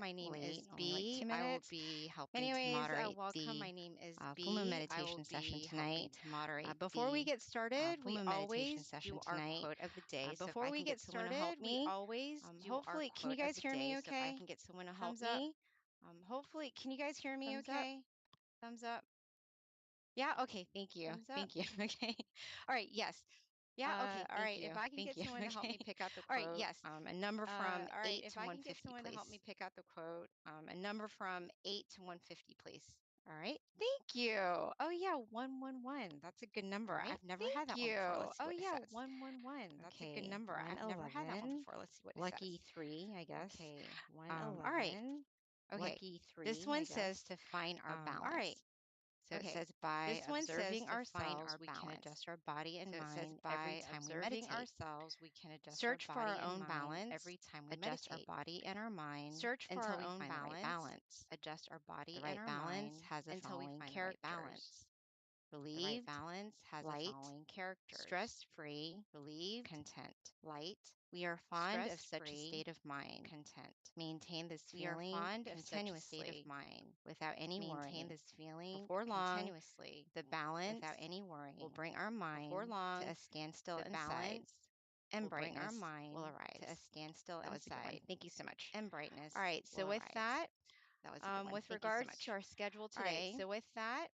My name is late, only like 2 B. I will minutes. be helping to Anyways, moderate welcome. the My name is full moon B. I will meditation session be helping tonight. to moderate Before we the get started, full we moon meditation always session do our tonight. quote of the day. So if Before I we can get get someone to help started, we me, always do our hopefully, can you quote of guys the hear day. me So if I okay? can get someone to help Thumbs up. me, Hopefully, can you guys hear me thumbs up, okay? Thumbs up. Yeah, okay, thank you. thumbs up. Thank you. Okay. All right, yes. Yeah, okay, All thank right, if you. I can Thank get you. someone to help me Okay. pick out the All right, quote, yes. a number from All right, 8 if to I can get 150, someone to help me please. pick out the quote, A number from 8 to 150, please. All right. Thank you. Oh yeah, 111. That's a good all number. right, I've never had thank that one you. before. Let's see Oh what it yeah, says. 111. That's a good Okay, number. I've never had that one 111. before. Let's see what it Lucky says. 3, I guess. Okay. All right. 111. Okay. Lucky This 3, I one says guess. to find our All right. balance. So it Okay. says by This one says observing to find ourselves, our we can balance. adjust our body and So it says mind every by time we observing meditate. ourselves, we can adjust our Search for our body and own mind balance, every time we adjust our meditate. body and our mind Search for until our we own find the right balance, balance. adjust our The body and right our balance mind has the until we following find the right characters: balance. The right relieved, balance has the light, following characters: stress free, relieved, content. light, We are fond of such a stress-free, state of mind. content. Maintain this We are feeling fond of such a state of continuously mind. without any Maintain worrying. this feeling Before long, continuously the without balance any will worrying. bring our Before mind to long, a standstill the inside, balance and will bring our brightness will mind to a arise. standstill That was a good one. inside, Thank you so much. and All brightness right. will So with arise. that, That was a good one. with Thank you so regards to much. our schedule All right. today, So with that,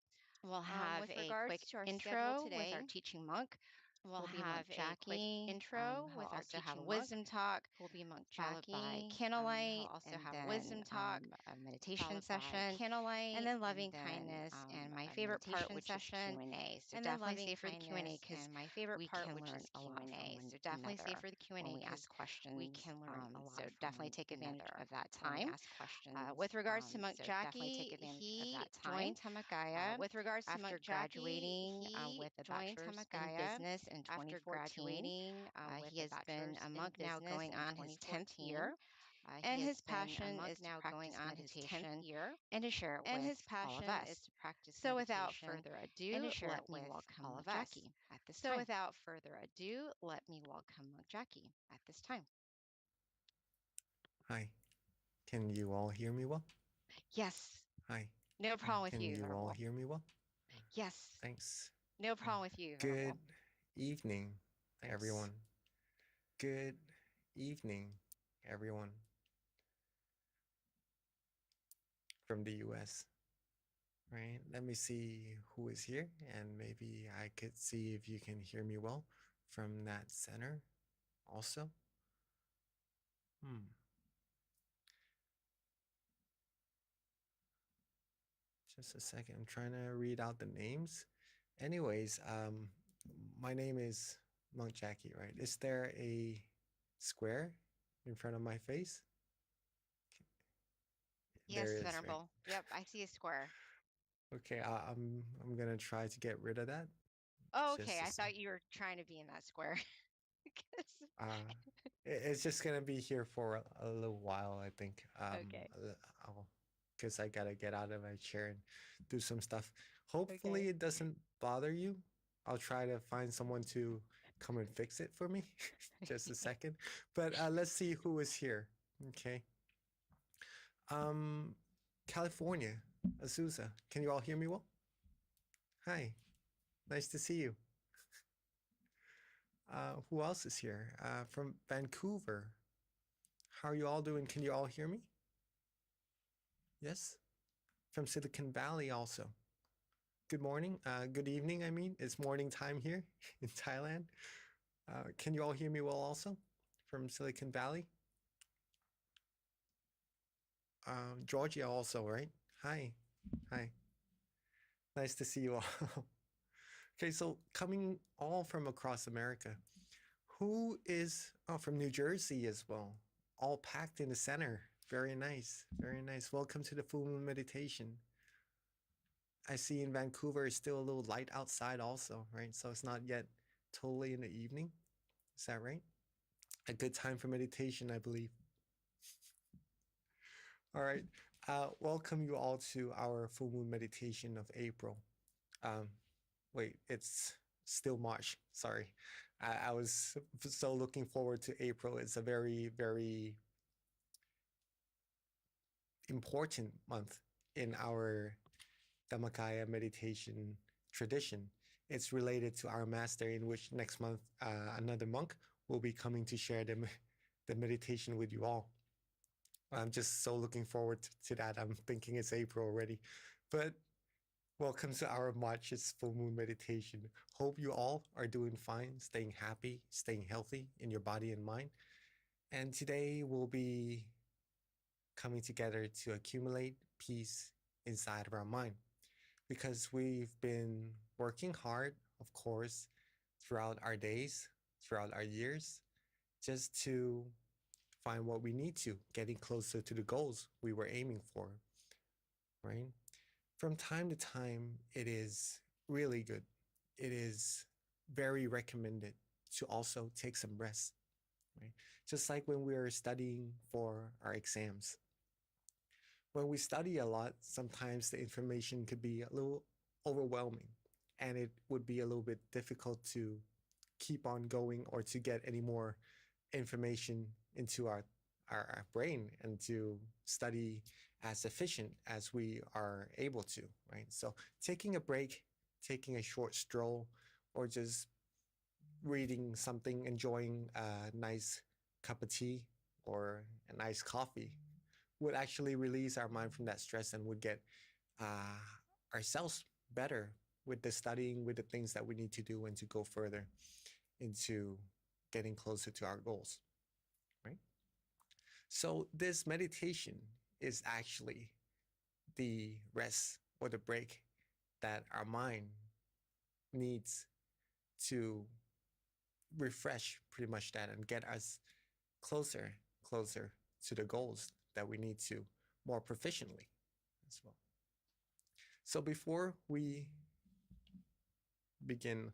we'll have with a regards quick to our schedule intro with our today, teaching monk, we'll who will be Monk have a quick Jackie. intro He'll with our also have a teaching monk, wisdom talk, who will be Monk followed by Jackie. He'll candlelight, also and have a then wisdom talk, a meditation followed by session, and candlelight, then and loving then kindness, and my a favorite part, meditation which is session, Q&A. So and then definitely loving stay for the Q&A kindness, because and my favorite we part, can which learn is a lot from Q&A. one So definitely stay another for the when Q&A we ask because we questions. can learn a So lot from definitely one take advantage another of that when we time. ask questions. With regards to Monk So definitely take Jackie, advantage of he that time. joined Tamakaya With regards to after Monk Jackie, graduating he with a joined bachelor's in Tamakaya business in after 2014. graduating with He a has been a bachelor's in monk now business going in on his 10th 2014. year, He and has his been a passion monk is to now going practice on his 10th meditation year, and to share it and his with all of passion is us. to practice So without meditation further and to ado, share let it me with welcome all Monk of us. Jackie at this So time. without further ado, let me welcome Monk Jackie at this time. Hi, can you all hear me well? Yes. Hi. No problem with Can you, you all Venerable. hear me well? Yes. Thanks. No problem with you, Venerable. Good evening, Thanks. everyone. Good evening, everyone from the US. Right, let me see who is here, and maybe I could see if you can hear me well from that center also. Just a second, I'm trying to read out the names. Anyways, my name is Monk Jackie, right? Is there a square in front of my face? Yes, There is, right? Venerable. Yep, I see a square. Okay, I'm gonna try to get rid of that. Oh, okay. Just a I thought sec. you were trying to be in that square. It's just gonna be here for a little while, I think. Okay. Because I gotta get out of my chair and do some stuff. Hopefully Okay. it doesn't bother you. I'll try to find someone to come and fix it for me. Just a second. But let's see who is here. Okay. California, Azusa. Can you all hear me well? Hi. Nice to see you. Who else is here? From Vancouver. How are you all doing? Can you all hear me? Yes? From Silicon Valley also. Good morning. Good evening, I mean. It's morning time here in Thailand. Can you all hear me well also? From Silicon Valley? Georgia also, right? Hi. Hi. Nice to see you all. Okay, so coming all from across America. Who is from New Jersey as well? All packed in the center. Very nice. Very nice. Welcome to the full moon meditation. I see in Vancouver it's still a little light outside also, right? So it's not yet totally in the evening. Is that right? A good time for meditation, I believe. All right. Welcome you all to our full moon meditation of April. Wait, it's still March. Sorry. I was so looking forward to April. It's a very, very important month in our Dhammakaya meditation tradition. It's related to our master, in which next month another monk will be coming to share the meditation with you all. I'm just so looking forward to that. I'm thinking it's April already. But welcome to our March's full moon meditation. Hope you all are doing fine, staying happy, staying healthy in your body and mind. And today we'll be coming together to accumulate peace inside of our mind, because we've been working hard, of course, throughout our days, throughout our years, just to find what we need to, getting closer to the goals we were aiming for, right? From time to time, it is really good. It is very recommended to also take some rest, right? Just like when we are studying for our exams. When we study a lot, sometimes the information could be a little overwhelming, and it would be a little bit difficult to keep on going or to get any more information into our brain and to study as efficient as we are able to, right? So taking a break, taking a short stroll, or just reading something, enjoying a nice cup of tea or a nice coffee would actually release our mind from that stress and would get ourselves better with the studying, with the things that we need to do, and to go further into getting closer to our goals, right? So this meditation is actually the rest or the break that our mind needs to refresh pretty much that and get us closer to the goals that we need to more proficiently as well. So before we begin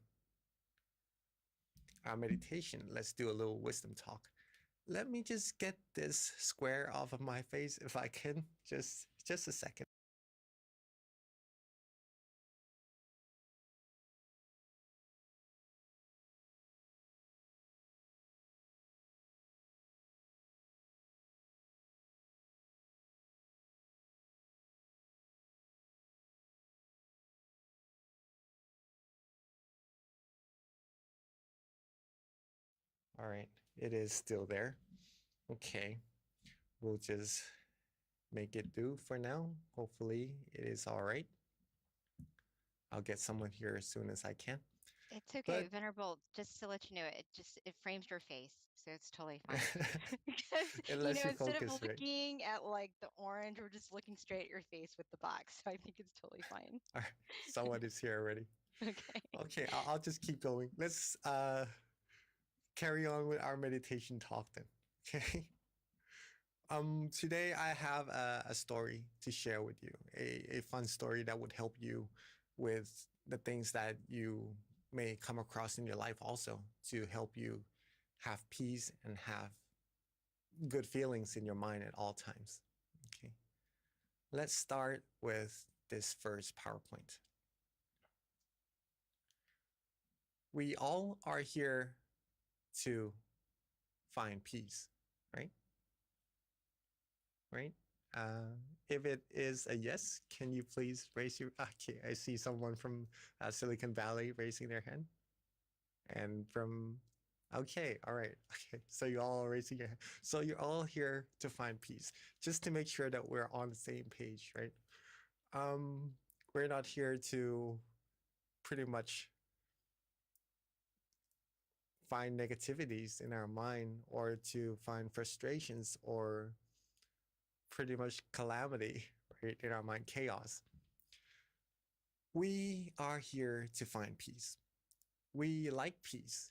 our meditation, let's do a little wisdom talk. Let me just get this square off of my face if I can. Just a second. All right, it is still there. Okay, we'll just make it do for now. Hopefully it is all right. I'll get someone here as soon as I can. It's okay, But Venerable. Just to let you know, it frames your face, so it's totally fine. Because it you lets know, you instead of focus, right? looking at like the orange, we're just looking straight at your face with the box. So I think it's totally fine. All right, someone is here already. Okay. Okay, I'll just keep going. Let's carry on with our meditation talk then. Okay. Today I have a story to share with you, a fun story that would help you with the things that you may come across in your life also, to help you have peace and have good feelings in your mind at all times. Okay. Let's start with this first PowerPoint. We all are here to find peace, right? Right? Uh, if it is a yes, can you please raise your? Okay, I see someone from Silicon Valley raising their hand, and from. Okay, all right. Okay, so you all are raising your hand. So you're all here to find peace, just to make sure that we're on the same page, right? Um, we're not here to pretty much find negativities in our mind or to find frustrations or pretty much calamity, right, in our mind, chaos. We are here to find peace. We like peace.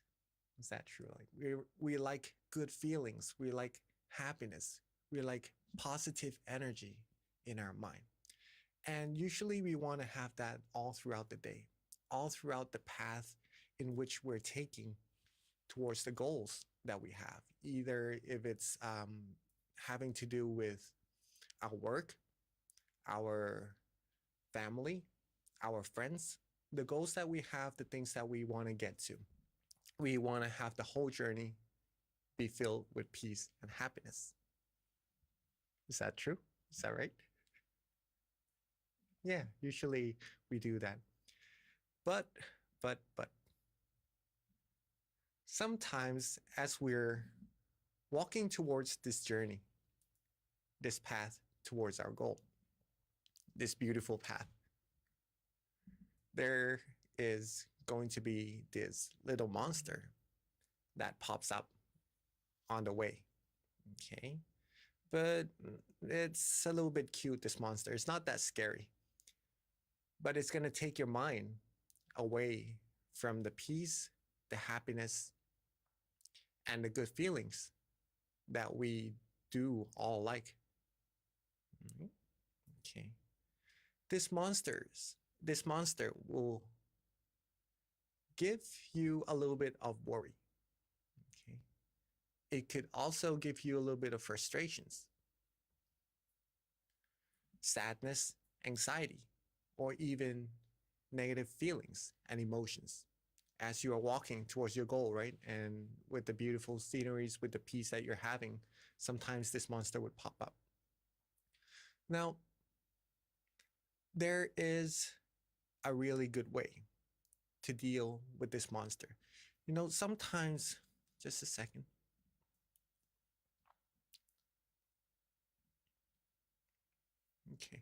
Is that true? Like we like good feelings. We like happiness. We like positive energy in our mind. And usually we want to have that all throughout the day, all throughout the path in which we're taking towards the goals that we have. Either if it's having to do with our work, our family, our friends, the goals that we have, the things that we want to get to. We want to have the whole journey be filled with peace and happiness. Is that true? Is that right? Yeah, usually we do that. But, but, sometimes as we're walking towards this journey, this path towards our goal, this beautiful path, there is going to be this little monster that pops up on the way. Okay. But it's a little bit cute, this monster. It's not that scary, but it's going to take your mind away from the peace, the happiness, and the good feelings that we do all like. Okay. This monster will give you a little bit of worry. Okay. It could also give you a little bit of frustrations, sadness, anxiety, or even negative feelings and emotions as you are walking towards your goal, right? And with the beautiful sceneries, with the peace that you're having, sometimes this monster would pop up. Now, there is a really good way to deal with this monster. You know, sometimes, just a second. Okay.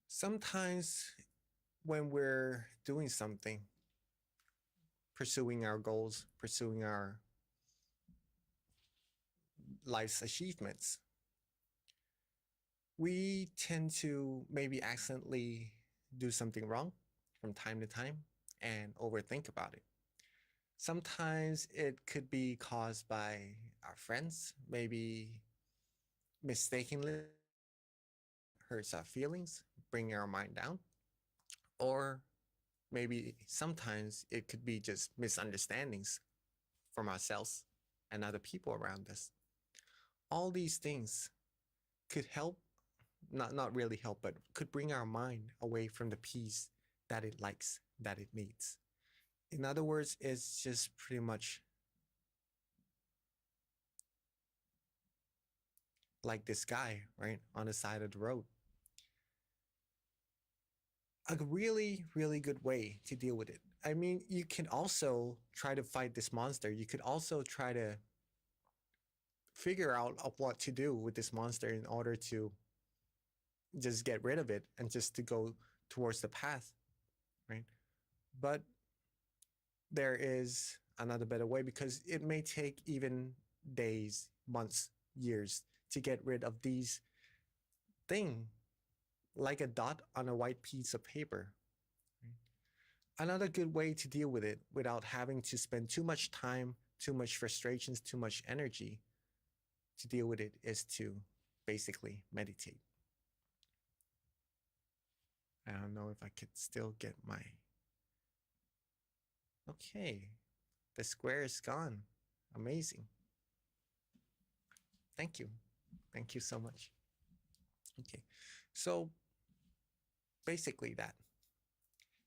Sometimes when we're doing something, pursuing our goals, pursuing our life's achievements, we tend to maybe accidentally do something wrong from time to time and overthink about it. Sometimes it could be caused by our friends, maybe mistakenly hurts our feelings, bringing our mind down, or maybe sometimes it could be just misunderstandings from ourselves and other people around us. All these things could help, not really help, but could bring our mind away from the peace that it likes, that it needs. In other words, it's just pretty much like this guy, right, on the side of the road. A really, really good way to deal with it. I mean, you can also try to fight this monster. You could also try to figure out of what to do with this monster in order to just get rid of it and just to go towards the path, right? But there is another better way because it may take even days, months, years to get rid of these thing like a dot on a white piece of paper. Another good way to deal with it without having to spend too much time, too much frustrations, too much energy to deal with it is to basically meditate. I don't know if I could still get my. Okay, the square is gone. Amazing. Thank you. Thank you so much. Okay, so basically that.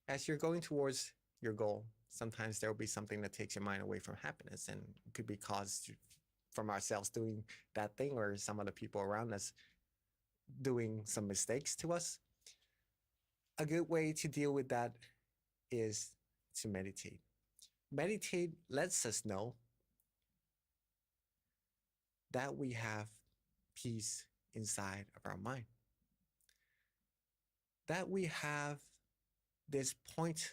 As you're going towards your goal, sometimes there will be something that takes your mind away from happiness, and it could be caused from ourselves doing that thing or some other people around us doing some mistakes to us. A good way to deal with that is to meditate. Meditate lets us know that we have peace inside of our mind, that we have this point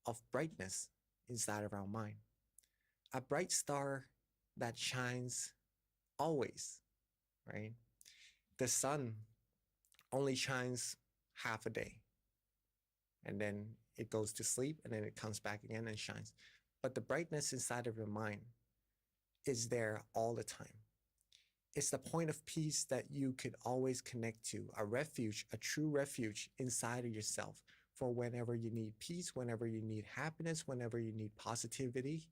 of brightness inside of our mind, a bright star that shines always, right? The sun only shines half a day and then it goes to sleep and then it comes back again and shines. But the brightness inside of your mind is there all the time. It's the point of peace that you could always connect to, a refuge, a true refuge inside of yourself for whenever you need peace, whenever you need happiness, whenever you need positivity.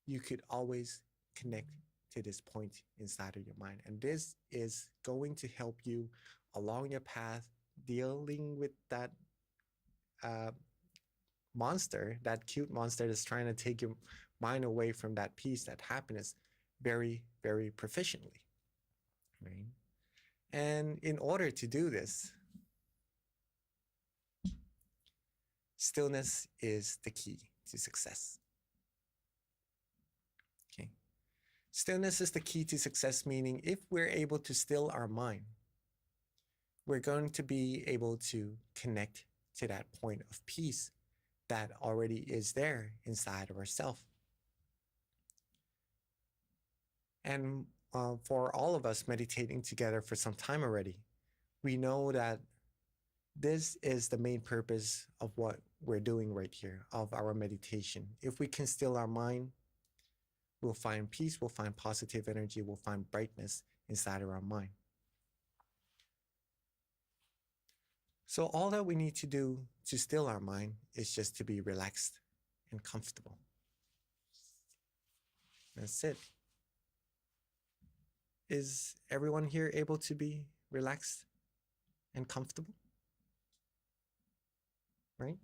You could always connect to this point inside of your mind. And this is going to help you along your path dealing with that monster, that cute monster that's trying to take your mind away from that peace, that happiness, very, very proficiently. right? And in order to do this, stillness is the key to success. Okay. Stillness is the key to success, meaning if we're able to still our mind, we're going to be able to connect to that point of peace that already is there inside of ourselves. And for all of us meditating together for some time already, we know that this is the main purpose of what we're doing right here, of our meditation. If we can still our mind, we'll find peace, we'll find positive energy, we'll find brightness inside of our mind. So all that we need to do to still our mind is just to be relaxed and comfortable. That's it. Is everyone here able to be relaxed and comfortable? Right?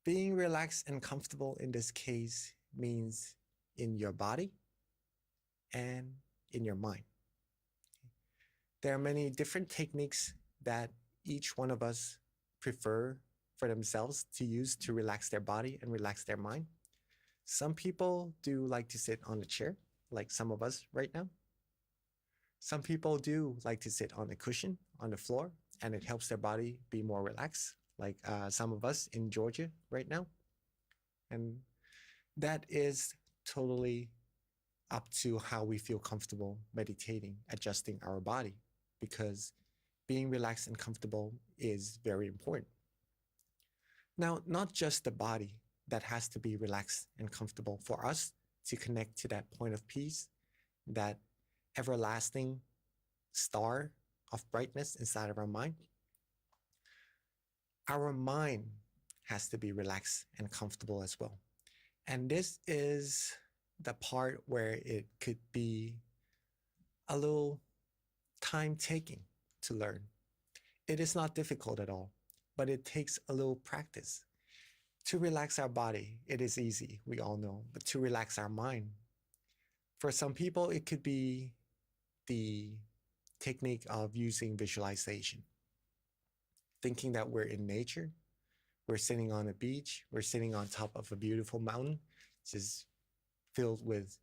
Being relaxed and comfortable in this case means in your body and in your mind. There are many different techniques that each one of us prefer for themselves to use to relax their body and relax their mind. Some people do like to sit on a chair, like some of us right now. Some people do like to sit on a cushion on the floor, and it helps their body be more relaxed, like some of us in Georgia right now. And that is totally up to how we feel comfortable meditating, adjusting our body, because being relaxed and comfortable is very important. Now, not just the body that has to be relaxed and comfortable for us to connect to that point of peace, that everlasting star of brightness inside of our mind. Our mind has to be relaxed and comfortable as well. And this is the part where it could be a little time taking to learn. It is not difficult at all, but it takes a little practice. To relax our body, it is easy, we all know, but to relax our mind, for some people, it could be the technique of using visualization. Thinking that we're in nature, we're sitting on a beach, we're sitting on top of a beautiful mountain, just filled with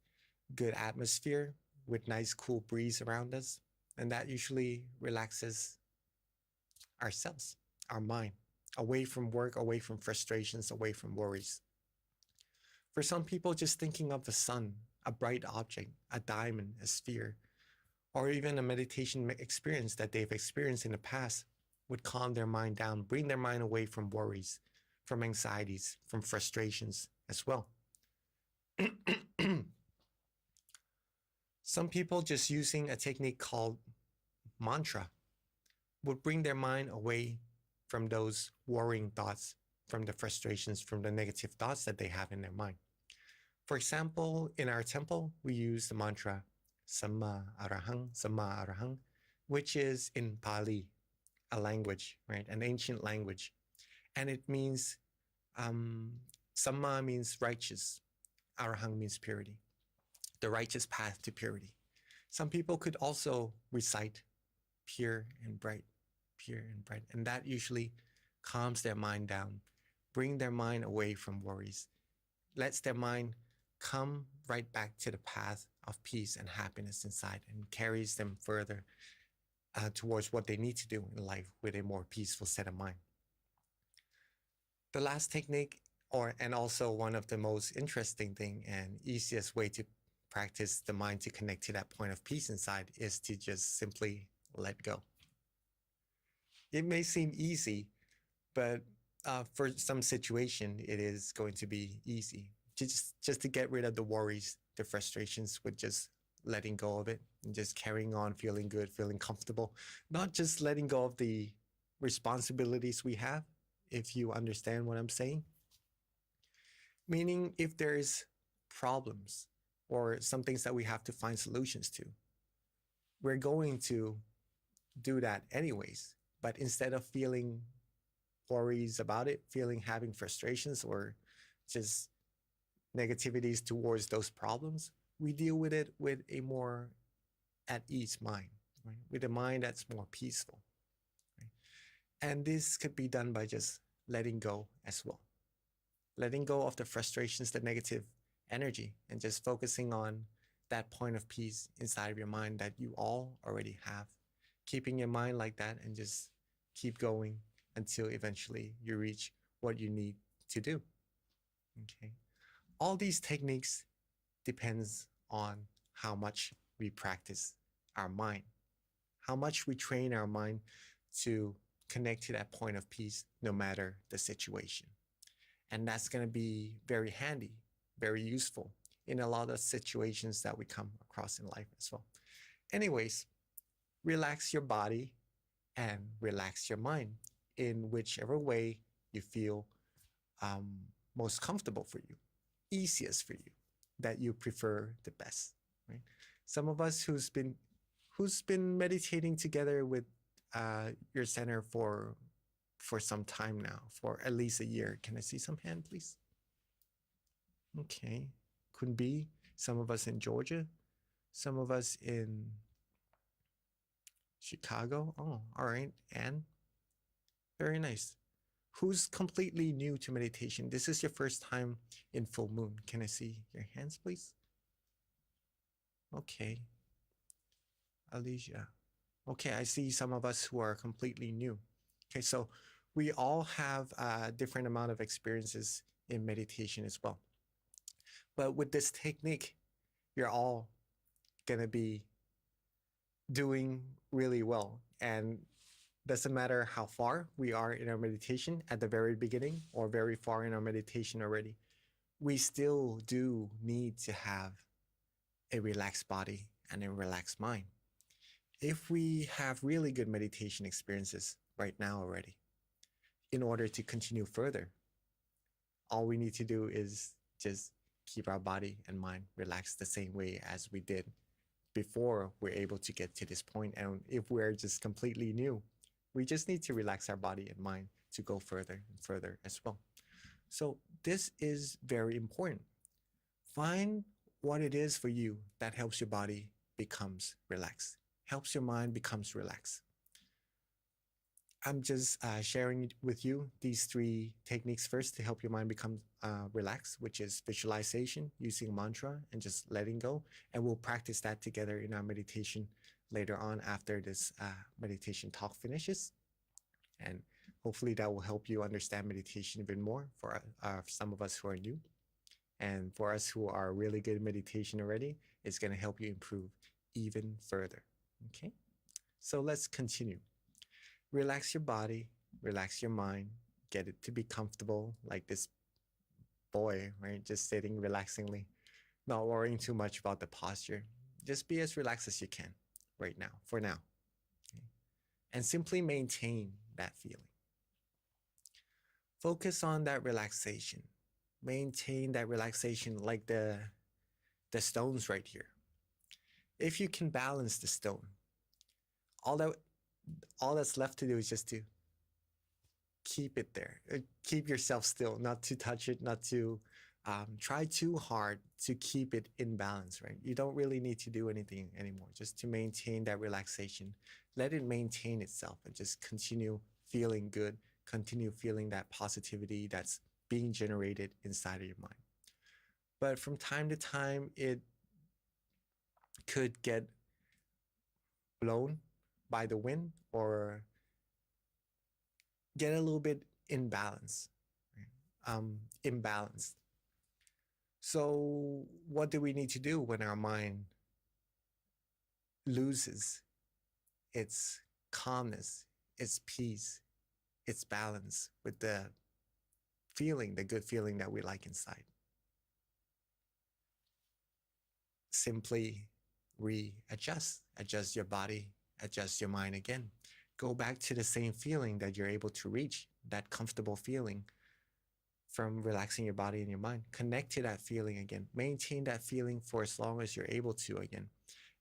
good atmosphere, with nice cool breeze around us. And that usually relaxes ourselves, our mind, away from work, away from frustrations, away from worries. For some people, just thinking of the sun, a bright object, a diamond, a sphere, or even a meditation experience that they've experienced in the past would calm their mind down, bring their mind away from worries, from anxieties, from frustrations as well. Some people just using a technique called mantra would bring their mind away from those worrying thoughts, from the frustrations, from the negative thoughts that they have in their mind. For example, in our temple, we use the mantra Samma Arahang, which is in Pali, a language, right? An ancient language. And it means, Samma means righteous, Arahang means purity, the righteous path to purity. Some people could also recite pure and bright, and that usually calms their mind down, bring their mind away from worries, lets their mind come right back to the path of peace and happiness inside, and carries them further towards what they need to do in life with a more peaceful set of mind. The last technique, and also one of the most interesting thing and easiest way to practice the mind to connect to that point of peace inside, is to just simply let go. It may seem easy, but for some situation, it is going to be easy. Just to get rid of the worries, the frustrations, with just letting go of it and just carrying on, feeling good, feeling comfortable. Not just letting go of the responsibilities we have, if you understand what I'm saying. Meaning, if there's problems or some things that we have to find solutions to, we're going to do that anyways. But instead of feeling worries about it, having frustrations or just negativities towards those problems, we deal with it with a more at ease mind, right? With a mind that's more peaceful. Right? And this could be done by just letting go as well. Letting go of the frustrations, the negative energy, and just focusing on that point of peace inside of your mind that you all already have. Keeping your mind like that and just keep going until eventually you reach what you need to do. Okay. All these techniques depends on how much we practice our mind, how much we train our mind to connect to that point of peace no matter the situation. And that's going to be very handy, very useful in a lot of situations that we come across in life as well. Anyways, relax your body and relax your mind in whichever way you feel um, most comfortable for you, easiest for you, that you prefer the best. Right? Some of us who's been meditating together with your center for some time now, for at least a year. Can I see some hand, please? Okay, could be some of us in Georgia, some of us in Chicago. Oh, all right, and very nice. Who's completely new to meditation? This is your first time in full moon. Can I see your hands, please? Okay, Alicia. Okay, I see some of us who are completely new. Okay, so we all have a different amount of experiences in meditation as well. But with this technique, you're all gonna be doing really well. And doesn't matter how far we are in our meditation at the very beginning or very far in our meditation already, we still do need to have a relaxed body and a relaxed mind. If we have really good meditation experiences right now already, in order to continue further, all we need to do is just keep our body and mind relaxed the same way as we did before we're able to get to this point. And if we're just completely new, we just need to relax our body and mind to go further and further as well. So this is very important. Find what it is for you that helps your body becomes relaxed, helps your mind becomes relaxed. I'm just sharing with you these 3 techniques first to help your mind become relaxed, which is visualization, using mantra, and just letting go. And we'll practice that together in our meditation later on after this meditation talk finishes. And hopefully that will help you understand meditation even more for some of us who are new. And for us who are really good at meditation already, it's going to help you improve even further. Okay, so let's continue. Relax your body, relax your mind, get it to be comfortable, like this boy, right? Just sitting relaxingly, not worrying too much about the posture. Just be as relaxed as you can right now, for now. Okay? And simply maintain that feeling. Focus on that relaxation. Maintain that relaxation like the stones right here. If you can balance the stone, all that's left to do is just to keep it there. Keep yourself still, not to touch it, not to try too hard to keep it in balance, right? You don't really need to do anything anymore, just to maintain that relaxation. Let it maintain itself and just continue feeling good, continue feeling that positivity that's being generated inside of your mind. But from time to time, it could get blown by the wind or get a little bit imbalanced. Imbalanced. So what do we need to do when our mind loses its calmness, its peace, its balance with the feeling, the good feeling that we like inside? Simply adjust your body, adjust your mind again. Go back to the same feeling that you're able to reach, that comfortable feeling from relaxing your body and your mind. Connect to that feeling again. Maintain that feeling for as long as you're able to again.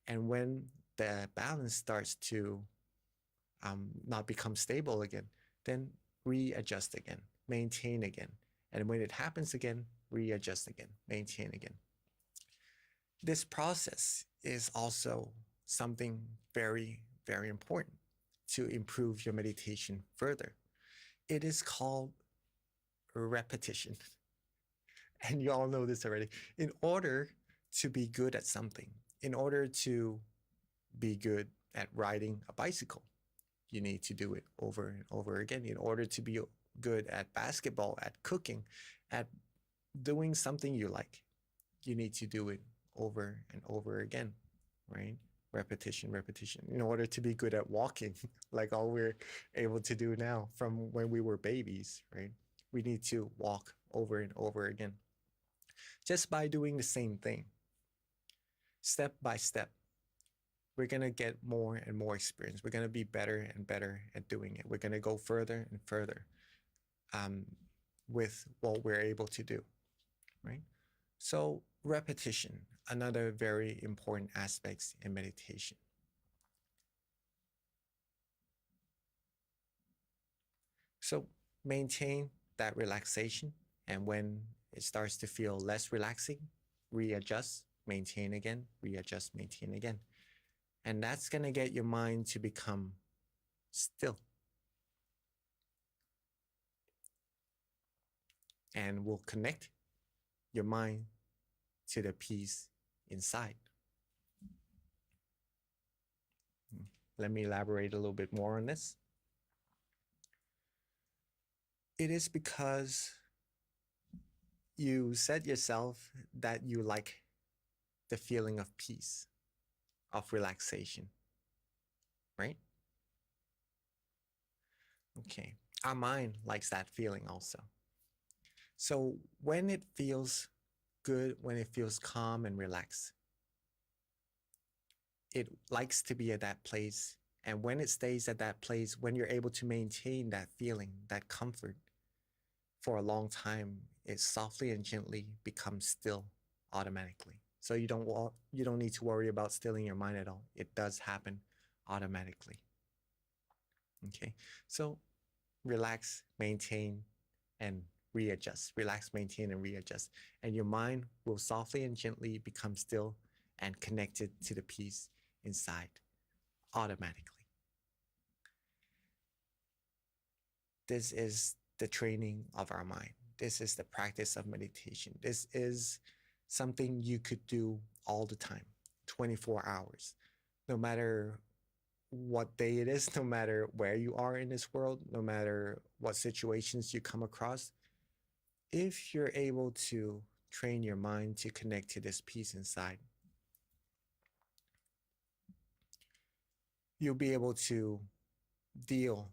And when the balance starts to not become stable again, then readjust again, maintain again. And when it happens again, readjust again, maintain again. This process is also something very, very important to improve your meditation further. It is called repetition. And you all know this already. In order to be good at something, in order to be good at riding a bicycle, you need to do it over and over again. In order to be good at basketball, at cooking, at doing something you like, you need to do it over and over again, right? Repetition, repetition. In order to be good at walking, like all we're able to do now from when we were babies, right? We need to walk over and over again. Just by doing the same thing, step by step, we're going to get more and more experience. We're going to be better and better at doing it. We're going to go further and further with what we're able to do, right? So repetition, another very important aspect in meditation. So maintain that relaxation, and when it starts to feel less relaxing, readjust, maintain again, readjust, maintain again. And that's going to get your mind to become still. And will connect your mind to the peace inside. Let me elaborate a little bit more on this. It is because you said yourself that you like the feeling of peace, of relaxation, right? Okay, our mind likes that feeling also. So when it feels good, when it feels calm and relaxed, it likes to be at that place. And when it stays at that place, when you're able to maintain that feeling, that comfort for a long time, it softly and gently becomes still automatically. So you don't need to worry about stilling your mind at all. It does happen automatically. Okay, so relax, maintain, and readjust. Relax, maintain, and readjust. And your mind will softly and gently become still and connected to the peace inside automatically. This is the training of our mind. This is the practice of meditation. This is something you could do all the time, 24 hours, no matter what day it is, no matter where you are in this world, no matter what situations you come across. If you're able to train your mind to connect to this peace inside, you'll be able to deal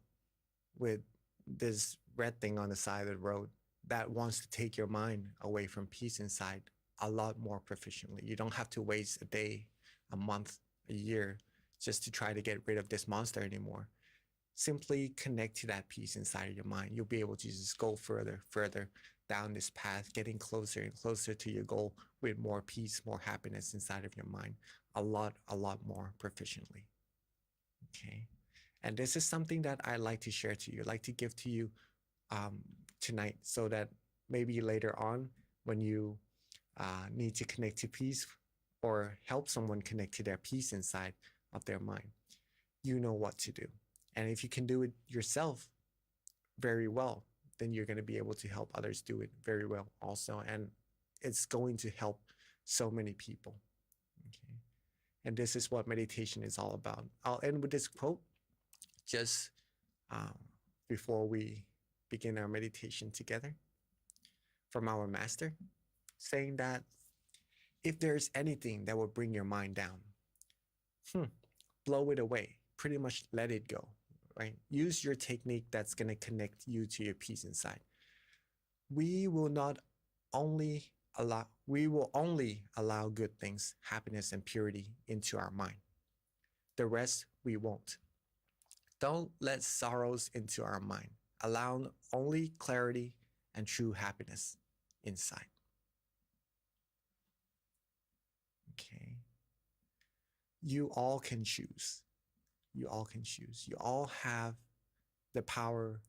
with this red thing on the side of the road that wants to take your mind away from peace inside a lot more proficiently. You don't have to waste a day, a month, a year just to try to get rid of this monster anymore. Simply connect to that peace inside of your mind. You'll be able to just go further, further down this path, getting closer and closer to your goal with more peace, more happiness inside of your mind, a lot more proficiently. Okay. And this is something that I like to share to you, like to give to you tonight, so that maybe later on when you need to connect to peace or help someone connect to their peace inside of their mind, you know what to do. And if you can do it yourself very well, then you're going to be able to help others do it very well also. And it's going to help so many people. Okay. And this is what meditation is all about. I'll end with this quote just before we begin our meditation together from our master, saying that if there's anything that will bring your mind down, blow it away, pretty much let it go, right? Use your technique that's going to connect you to your peace inside. We will only allow good things, happiness and purity into our mind. The rest we won't. Don't let sorrows into our mind. Allow only clarity and true happiness inside. Okay. You all can choose. You all can choose. You all have the power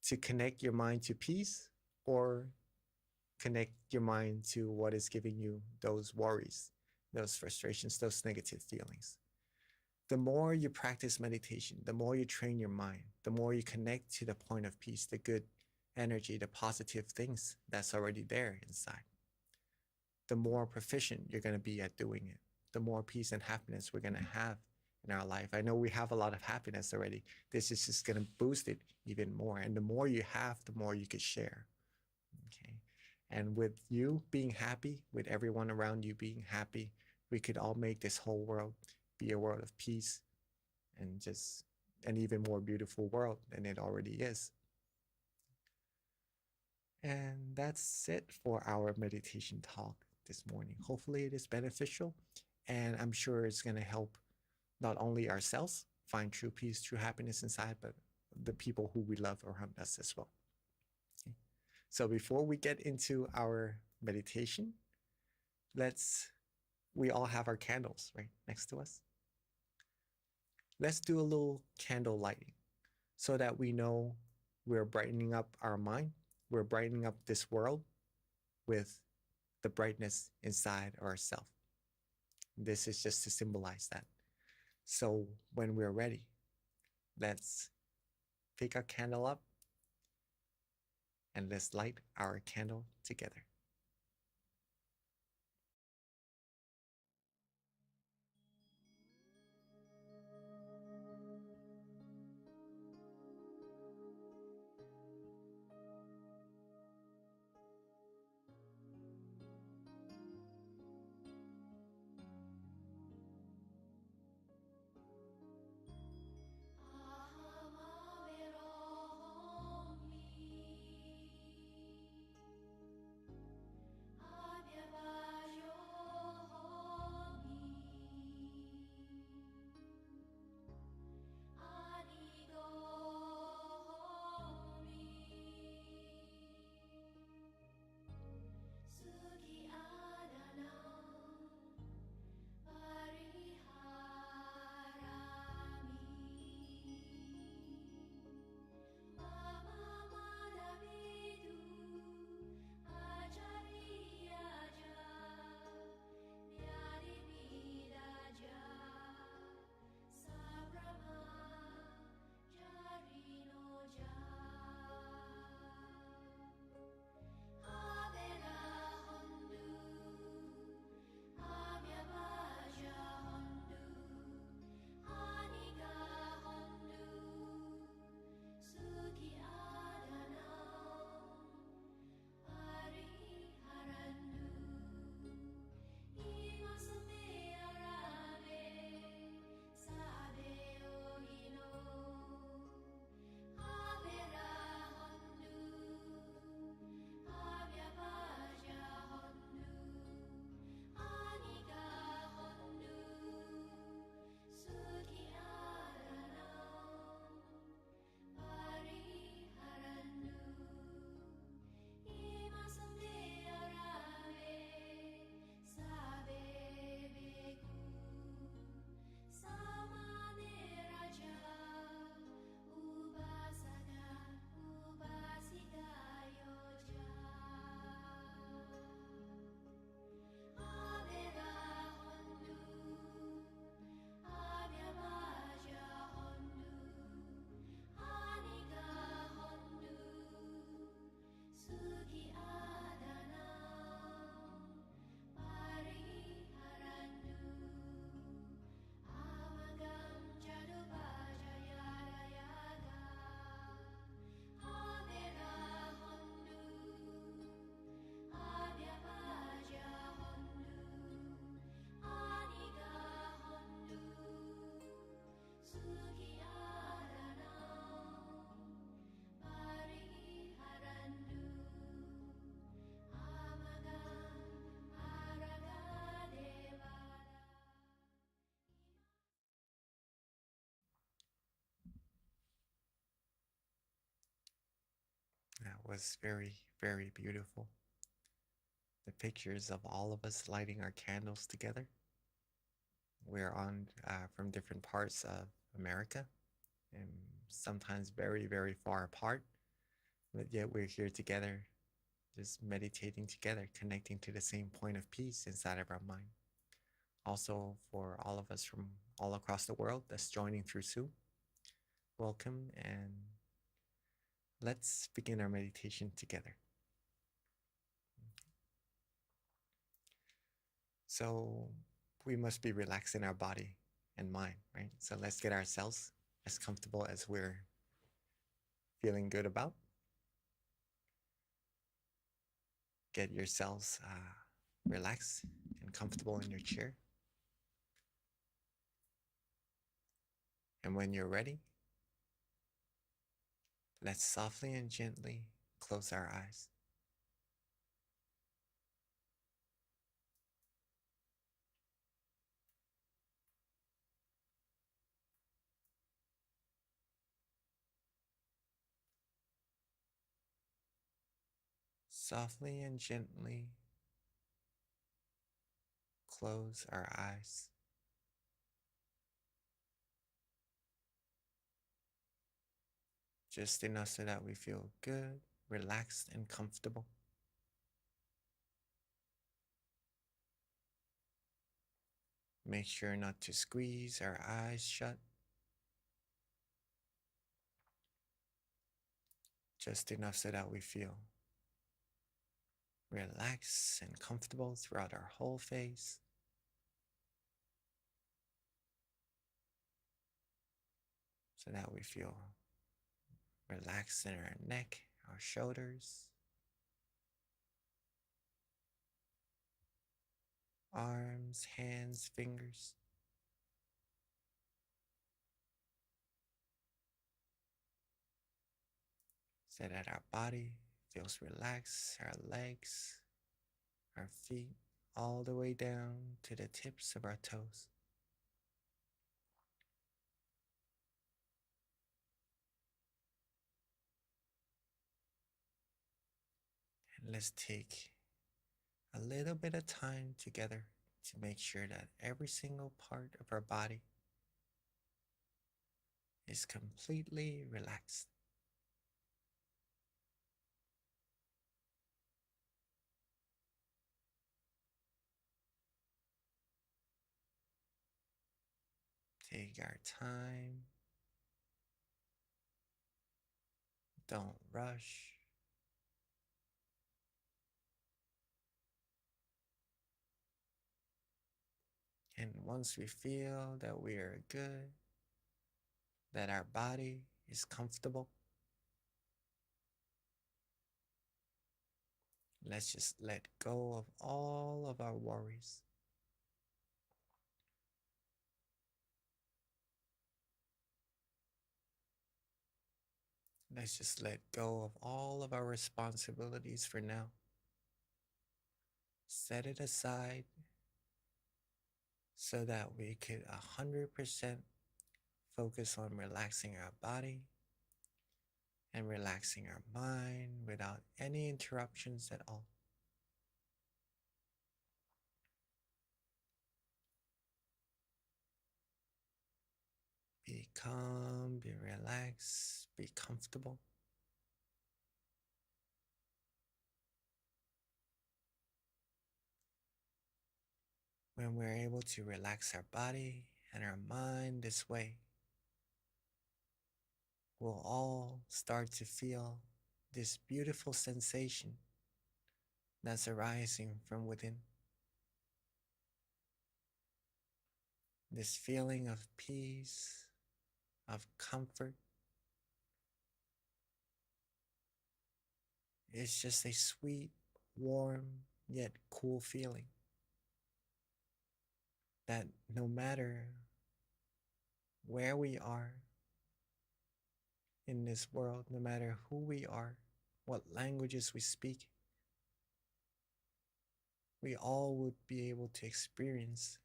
to connect your mind to peace or connect your mind to what is giving you those worries. those frustrations, those negative feelings. The more you practice meditation, the more you train your mind, the more you connect to the point of peace, the good energy, the positive things that's already there inside, the more proficient you're going to be at doing it, the more peace and happiness we're going to have in our life. I know we have a lot of happiness already. This is just going to boost it even more. And the more you have, the more you could share. Okay. And with you being happy, with everyone around you being happy, we could all make this whole world be a world of peace and just an even more beautiful world than it already is. And that's it for our meditation talk this morning. Hopefully it is beneficial, and I'm sure it's going to help not only ourselves find true peace, true happiness inside, but the people who we love around us as well. Okay. So before we get into our meditation, we all have our candles right next to us. Let's do a little candle lighting so that we know we're brightening up our mind, we're brightening up this world with the brightness inside ourselves. This is just to symbolize that. So when we're ready, let's pick our candle up and let's light our candle together. That was very, very beautiful. The pictures of all of us lighting our candles together. We're on from different parts of America and sometimes very, very far apart, but yet we're here together, just meditating together, connecting to the same point of peace inside of our mind. Also for all of us from all across the world that's joining through Zoom. Welcome, and let's begin our meditation together. So we must be relaxed in our body and mind, right? So let's get ourselves as comfortable as we're feeling good about. Get yourselves relaxed and comfortable in your chair. And when you're ready, let's softly and gently close our eyes. Softly and gently close our eyes. Just enough so that we feel good, relaxed, and comfortable. Make sure not to squeeze our eyes shut. Just enough so that we feel relaxed and comfortable throughout our whole face. So that we feel relaxed in our neck, our shoulders, arms, hands, fingers. So that our body feels relaxed, our legs, our feet, all the way down to the tips of our toes. And let's take a little bit of time together to make sure that every single part of our body is completely relaxed. Take our time. Don't rush. And once we feel that we are good, that our body is comfortable, let's just let go of all of our worries. Let's just let go of all of our responsibilities for now. Set it aside so that we could 100% focus on relaxing our body and relaxing our mind without any interruptions at all. Be calm, be relaxed, be comfortable. When we're able to relax our body and our mind this way, we'll all start to feel this beautiful sensation that's arising from within. This feeling of peace, of comfort. It's just a sweet, warm, yet cool feeling that no matter where we are in this world, no matter who we are, what languages we speak, we all would be able to experience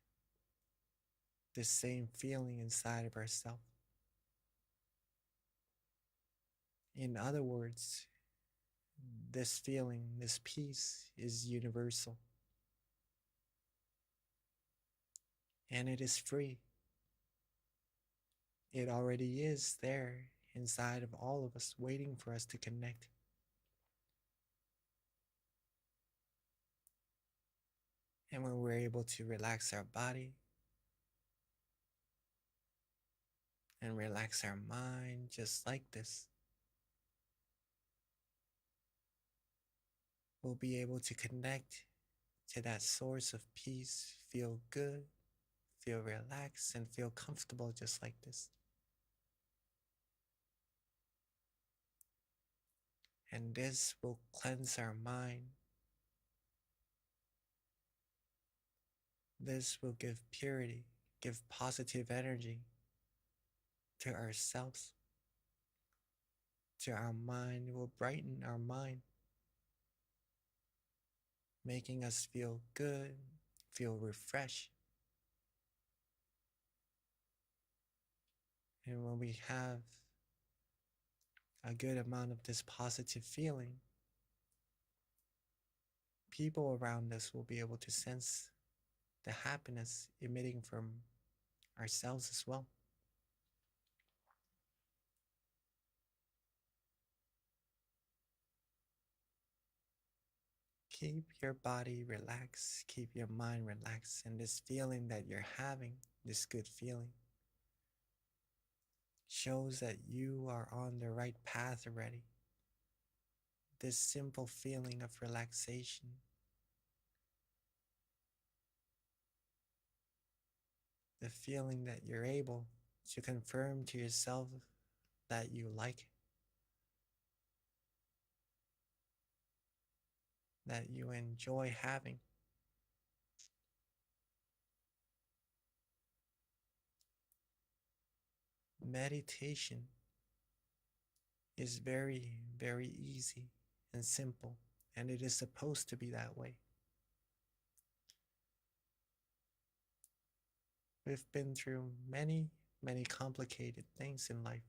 this same feeling inside of ourselves. In other words, this feeling, this peace is universal. And it is free. It already is there inside of all of us, waiting for us to connect. And when we're able to relax our body and relax our mind just like this, we'll be able to connect to that source of peace, feel good, feel relaxed, and feel comfortable just like this. And this will cleanse our mind. This will give purity, give positive energy to ourselves, to our mind. It will brighten our mind, making us feel good, feel refreshed. And when we have a good amount of this positive feeling, people around us will be able to sense the happiness emitting from ourselves as well. Keep your body relaxed, keep your mind relaxed, and this feeling that you're having, this good feeling, shows that you are on the right path already. This simple feeling of relaxation, the feeling that you're able to confirm to yourself that you like it, that you enjoy having. Meditation is very, very easy and simple, and it is supposed to be that way. We've been through many, many complicated things in life.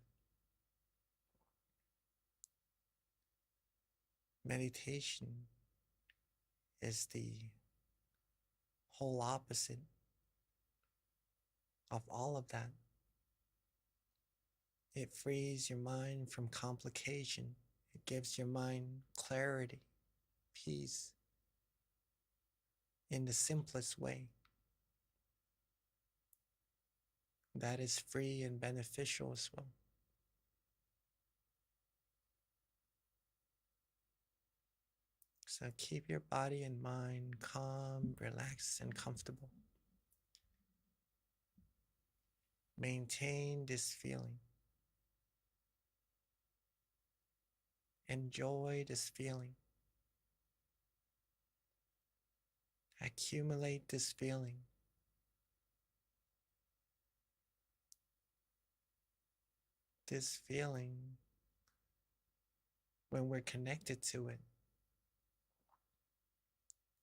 Meditation is the whole opposite of all of that. It frees your mind from complication. It gives your mind clarity, peace, in the simplest way. That is free and beneficial as well. So keep your body and mind calm, relaxed, and comfortable. Maintain this feeling. Enjoy this feeling. Accumulate this feeling. This feeling, when we're connected to it,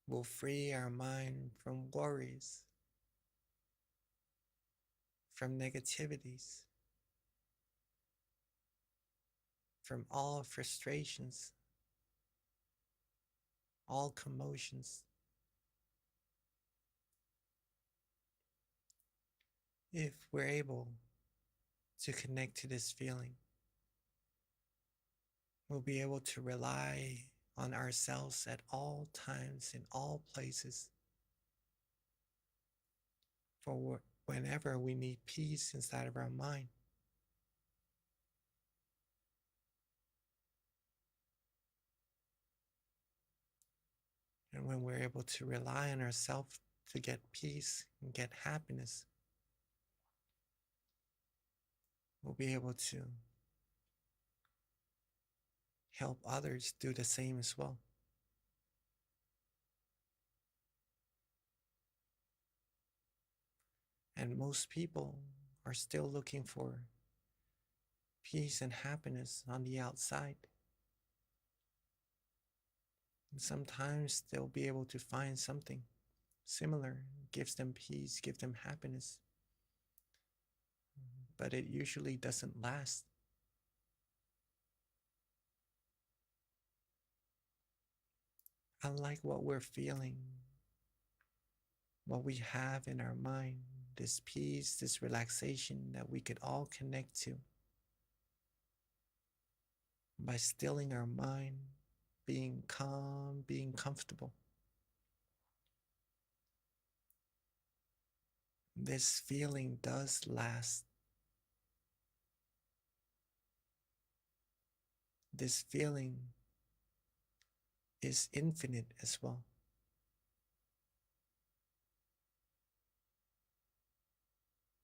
will free our mind from worries, from negativities, from all frustrations, all commotions. If we're able to connect to this feeling, we'll be able to rely on ourselves at all times, in all places, for whenever we need peace inside of our mind. And when we're able to rely on ourselves to get peace and get happiness, we'll be able to help others do the same as well. And most people are still looking for peace and happiness on the outside. And sometimes they'll be able to find something similar, gives them peace, gives them happiness, but it usually doesn't last. Unlike what we're feeling, what we have in our mind, this peace, this relaxation that we could all connect to by stilling our mind, being calm, being comfortable. This feeling does last. This feeling is infinite as well.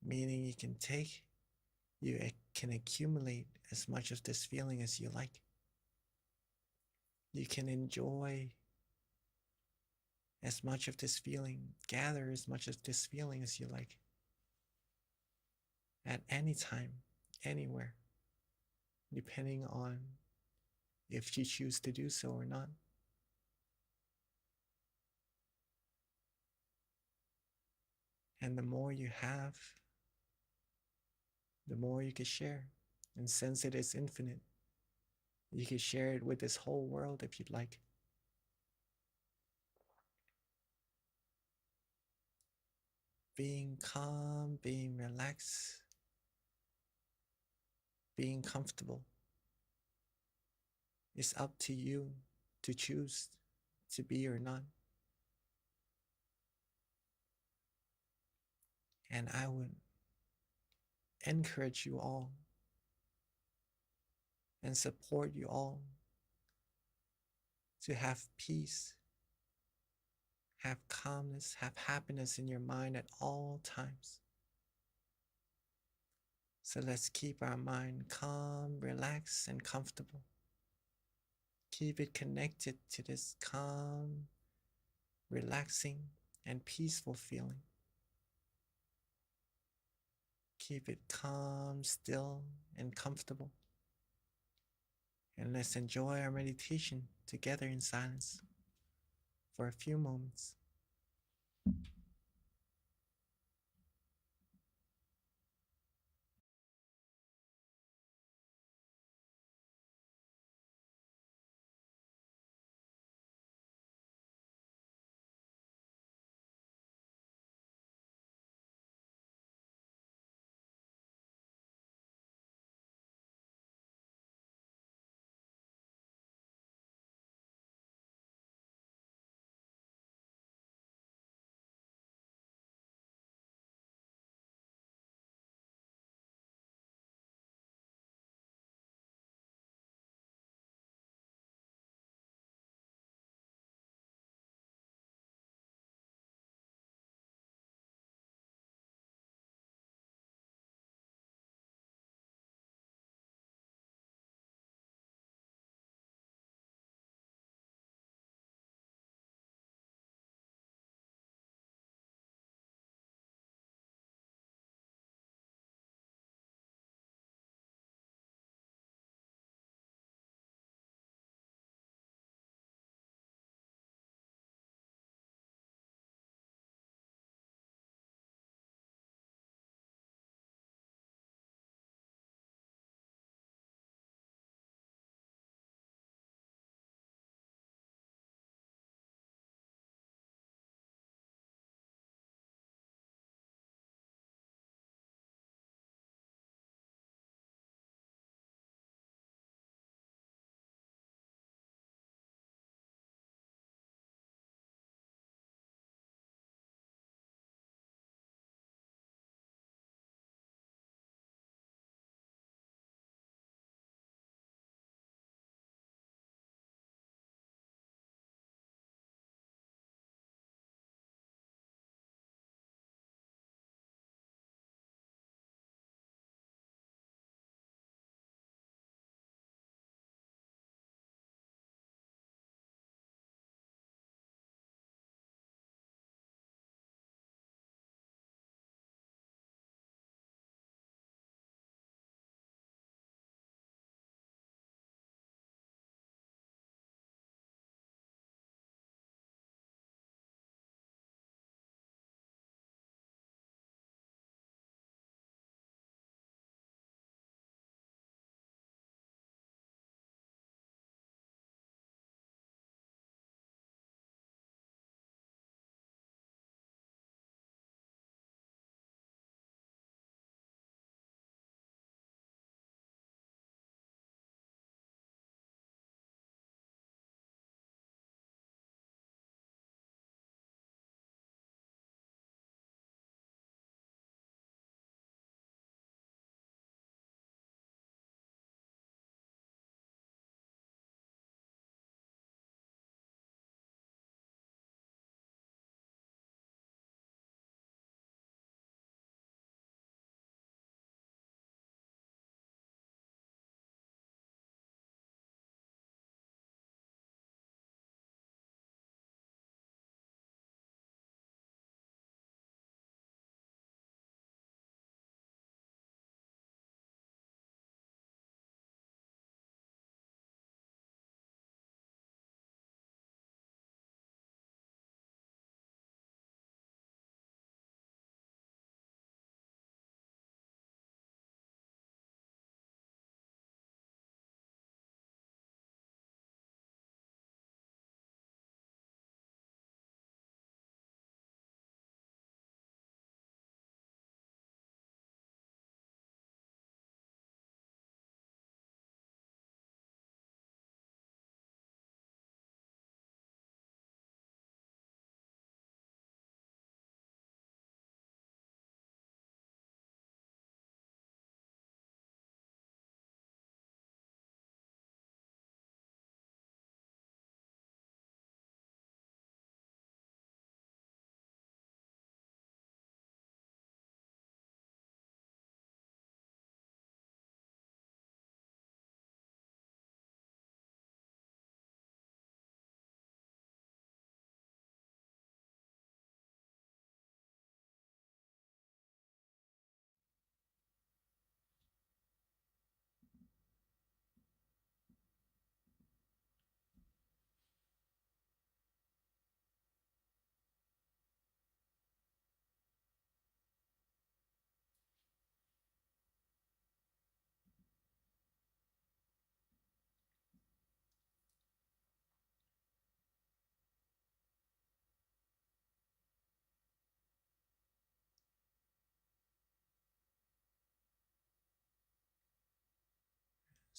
Meaning you can accumulate as much of this feeling as you like. You can enjoy as much of this feeling, gather as much of this feeling as you like. At any time, anywhere, depending on if you choose to do so or not. And the more you have, the more you can share. And since it is infinite, you can share it with this whole world if you'd like. Being calm, being relaxed, being comfortable is up to you to choose to be or not. And I would encourage you all and support you all to have peace, have calmness, have happiness in your mind at all times. So let's keep our mind calm, relaxed, and comfortable. Keep it connected to this calm, relaxing, and peaceful feeling. Keep it calm, still, and comfortable. And let's enjoy our meditation together in silence for a few moments.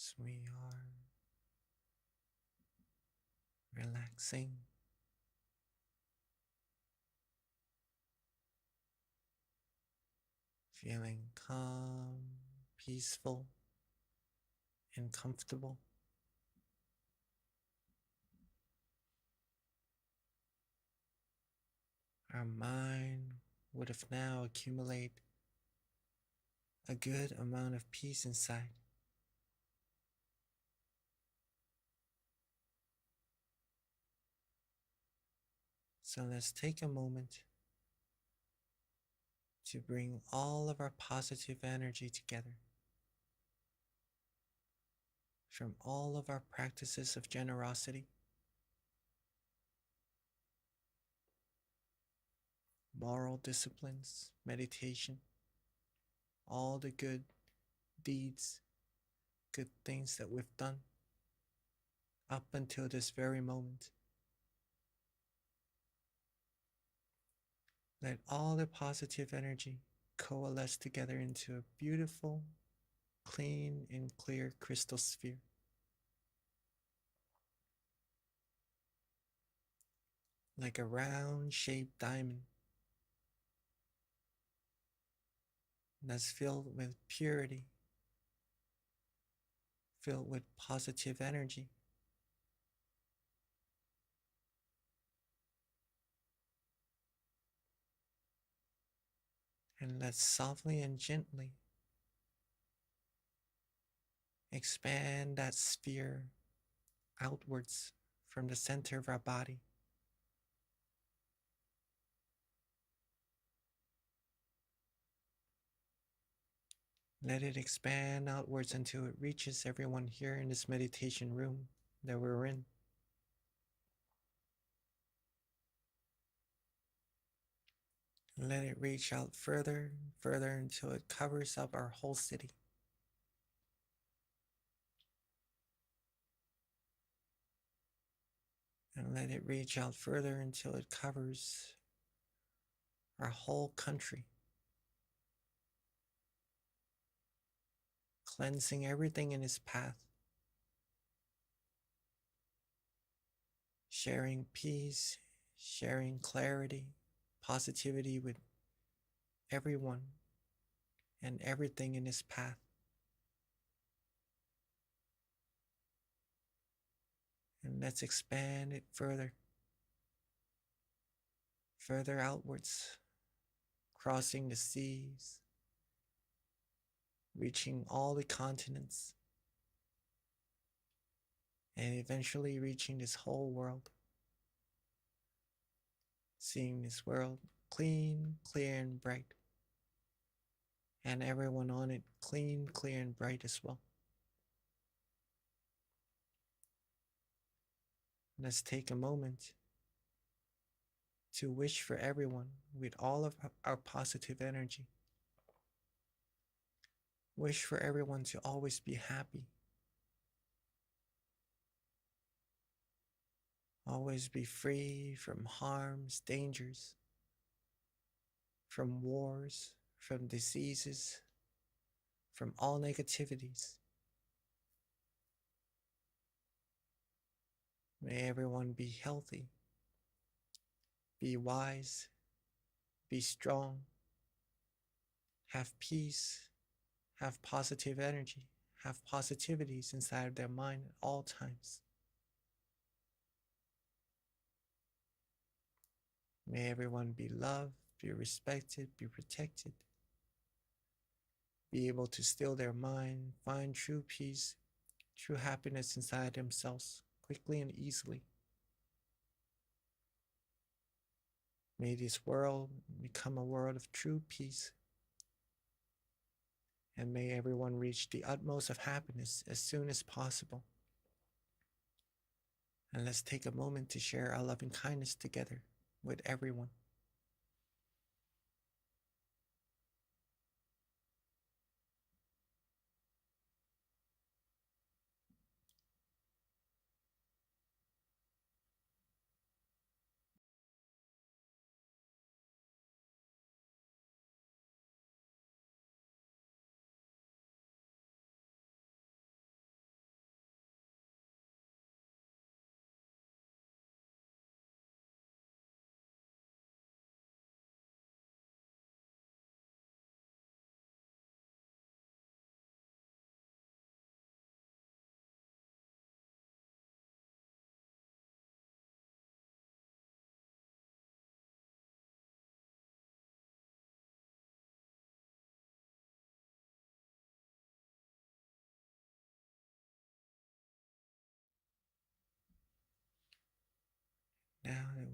as we are relaxing, feeling calm, peaceful, and comfortable. Our mind would have now accumulated a good amount of peace inside. So let's take a moment to bring all of our positive energy together from all of our practices of generosity, moral disciplines, meditation, all the good deeds, good things that we've done up until this very moment. Let all the positive energy coalesce together into a beautiful, clean, and clear crystal sphere. Like a round-shaped diamond that's filled with purity, filled with positive energy. And let's softly and gently expand that sphere outwards from the center of our body. Let it expand outwards until it reaches everyone here in this meditation room that we're in. Let it reach out further and further until it covers up our whole city. And let it reach out further until it covers our whole country, cleansing everything in its path, sharing peace, sharing clarity, positivity with everyone and everything in its path. And let's expand it further, further outwards, crossing the seas, reaching all the continents, and eventually reaching this whole world. Seeing this world clean, clear, and bright, and everyone on it clean, clear, and bright as well. Let's take a moment to wish for everyone with all of our positive energy. Wish for everyone to always be happy, always be free from harms, dangers, from wars, from diseases, from all negativities. May everyone be healthy, be wise, be strong, have peace, have positive energy, have positivities inside of their mind at all times. May everyone be loved, be respected, be protected, be able to still their mind, find true peace, true happiness inside themselves quickly and easily. May this world become a world of true peace, and may everyone reach the utmost of happiness as soon as possible. And let's take a moment to share our loving kindness together with everyone.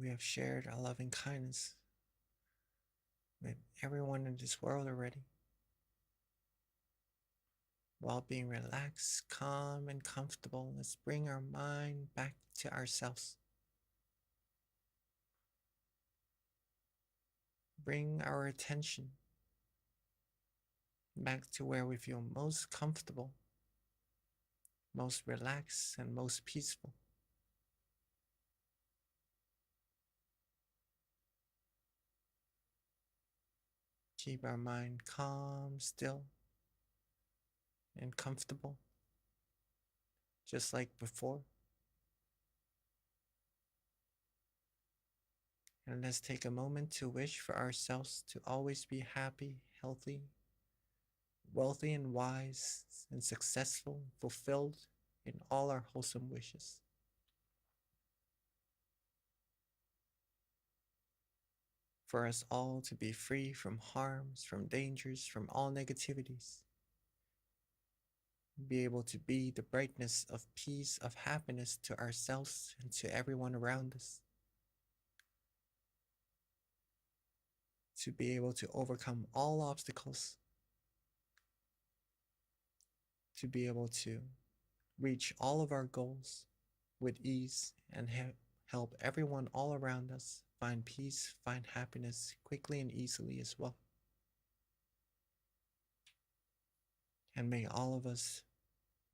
we have shared our loving kindness with everyone in this world already, while being relaxed, calm, and comfortable. Let's bring our mind back to ourselves. Bring our attention back to where we feel most comfortable, most relaxed, and most peaceful. Keep our mind calm, still, and comfortable, just like before. And let's take a moment to wish for ourselves to always be happy, healthy, wealthy, and wise, and successful, fulfilled in all our wholesome wishes. For us all to be free from harms, from dangers, from all negativities. Be able to be the brightness of peace, of happiness to ourselves and to everyone around us. To be able to overcome all obstacles. To be able to reach all of our goals with ease and help everyone all around us find peace, find happiness quickly and easily as well. And may all of us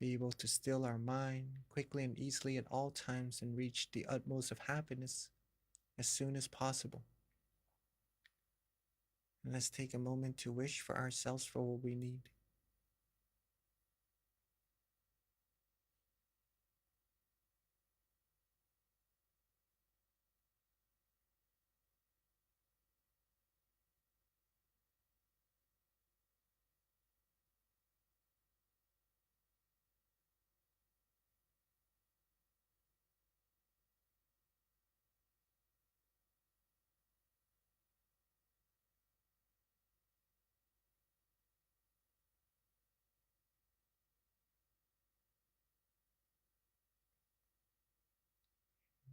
be able to still our mind quickly and easily at all times and reach the utmost of happiness as soon as possible. And let's take a moment to wish for ourselves for what we need.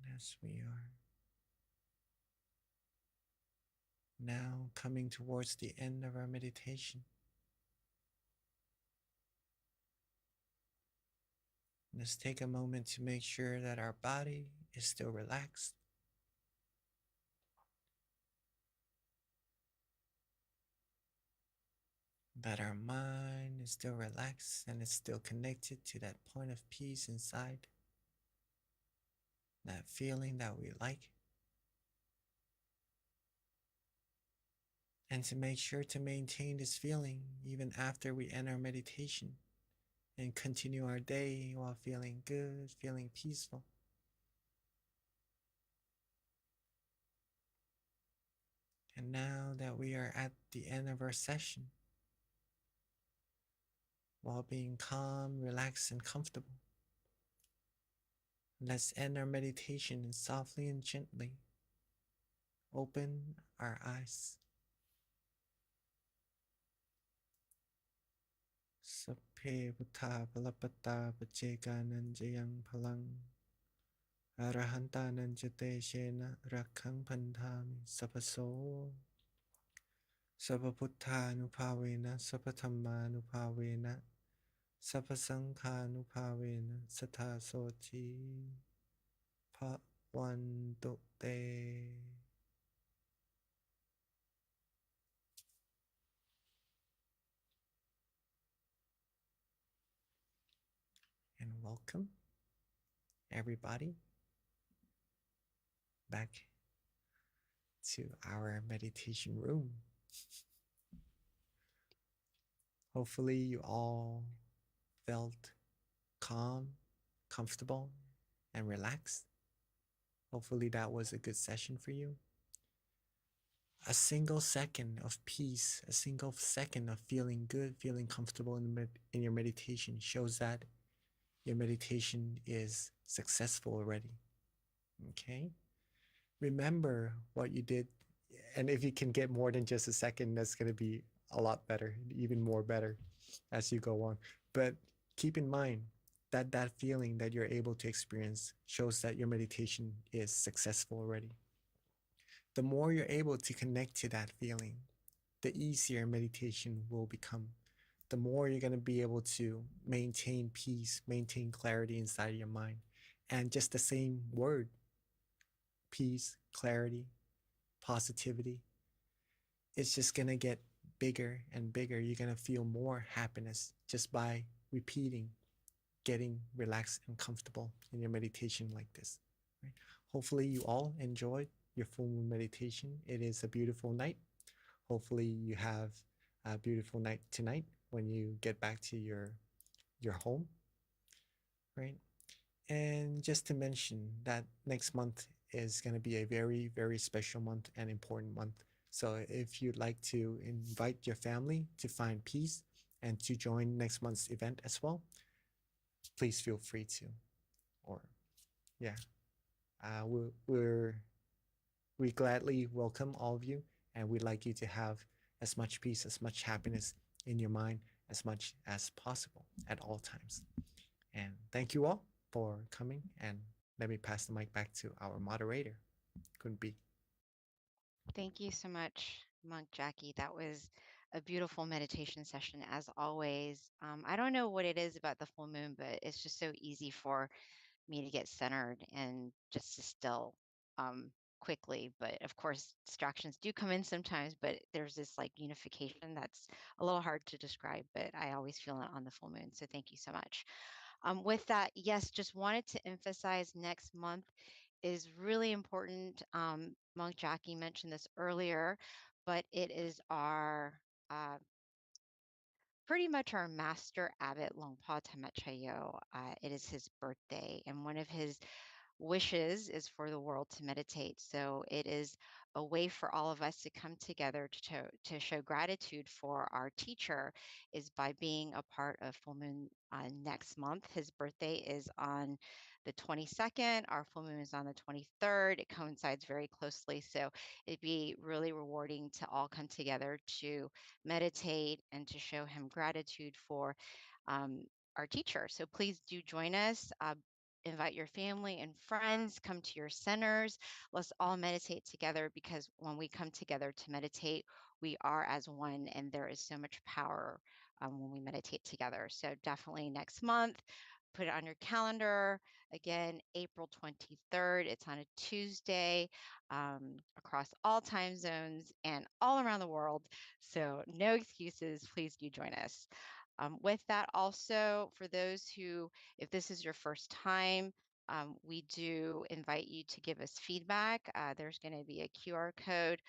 And as we are now coming towards the end of our meditation, let's take a moment to make sure that our body is still relaxed. That our mind is still relaxed and is still connected to that point of peace inside. That feeling that we like. And to make sure to maintain this feeling even after we end our meditation and continue our day while feeling good, feeling peaceful. And now that we are at the end of our session, while being calm, relaxed, and comfortable, let's end our meditation and softly and gently open our eyes. Sapphe buddha palapata pacheganan jayang palang arahantanan jate shena rakhang pandhami sapaso sapaputthanupavena sapathammanupavena sapasanghanupavena sathasoti bhavantu te. And welcome everybody back to our meditation room. Hopefully you all felt calm, comfortable, and relaxed. Hopefully that was a good session for you. A single second of peace, a single second of feeling good, feeling comfortable in your meditation shows that your meditation is successful already. Okay? Remember what you did. And if you can get more than just a second, that's going to be a lot better, even more better as you go on. But keep in mind that that feeling that you're able to experience shows that your meditation is successful already. the more you're able to connect to that feeling, the easier meditation will become. The more you're going to be able to maintain peace, maintain clarity inside your mind. And just the same word, peace, clarity, positivity, it's just going to get bigger and bigger. You're going to feel more happiness just by repeating, getting relaxed and comfortable in your meditation like this. Right? Hopefully, you all enjoyed your full moon meditation. It is a beautiful night. Hopefully, you have a beautiful night tonight when you get back to your home, right? And just to mention that next month is going to be a very, very special month and important month. So if you'd like to invite your family to find peace and to join next month's event as well, please feel free to. Or yeah, we gladly welcome all of you, and we'd like you to have as much peace, as much happiness in your mind as much as possible at all times. And thank you all for coming, and let me pass the mic back to our moderator, Kunbi. Thank you so much, Monk Jackie. That was a beautiful meditation session, as always. I don't know what it is about the full moon, but it's just so easy for me to get centered and just to still um, quickly. But of course, distractions do come in sometimes, but there's this like unification that's a little hard to describe, but I always feel it on the full moon. So thank you so much. With that, yes, just wanted to emphasize next month is really important. Monk Jackie mentioned this earlier, but it is our uh, pretty much our master abbot Longpa Tamechayo. It is his birthday, and one of his wishes is for the world to meditate. So it is a way for all of us to come together to show gratitude for our teacher is by being a part of Full Moon next month. His birthday is on the 22nd. Our full moon is on the 23rd. It coincides very closely. So it'd be really rewarding to all come together to meditate and to show him gratitude for um, our teacher. So please do join us. Invite your family and friends, come to your centers. Let's all meditate together because when we come together to meditate, we are as one, and there is so much power when we meditate together. So definitely next month, put it on your calendar. Again, April 23rd. It's on a Tuesday across all time zones and all around the world. So no excuses. Please do join us. With that, also, for those who, if this is your first time, we do invite you to give us feedback. There's going to be a QR code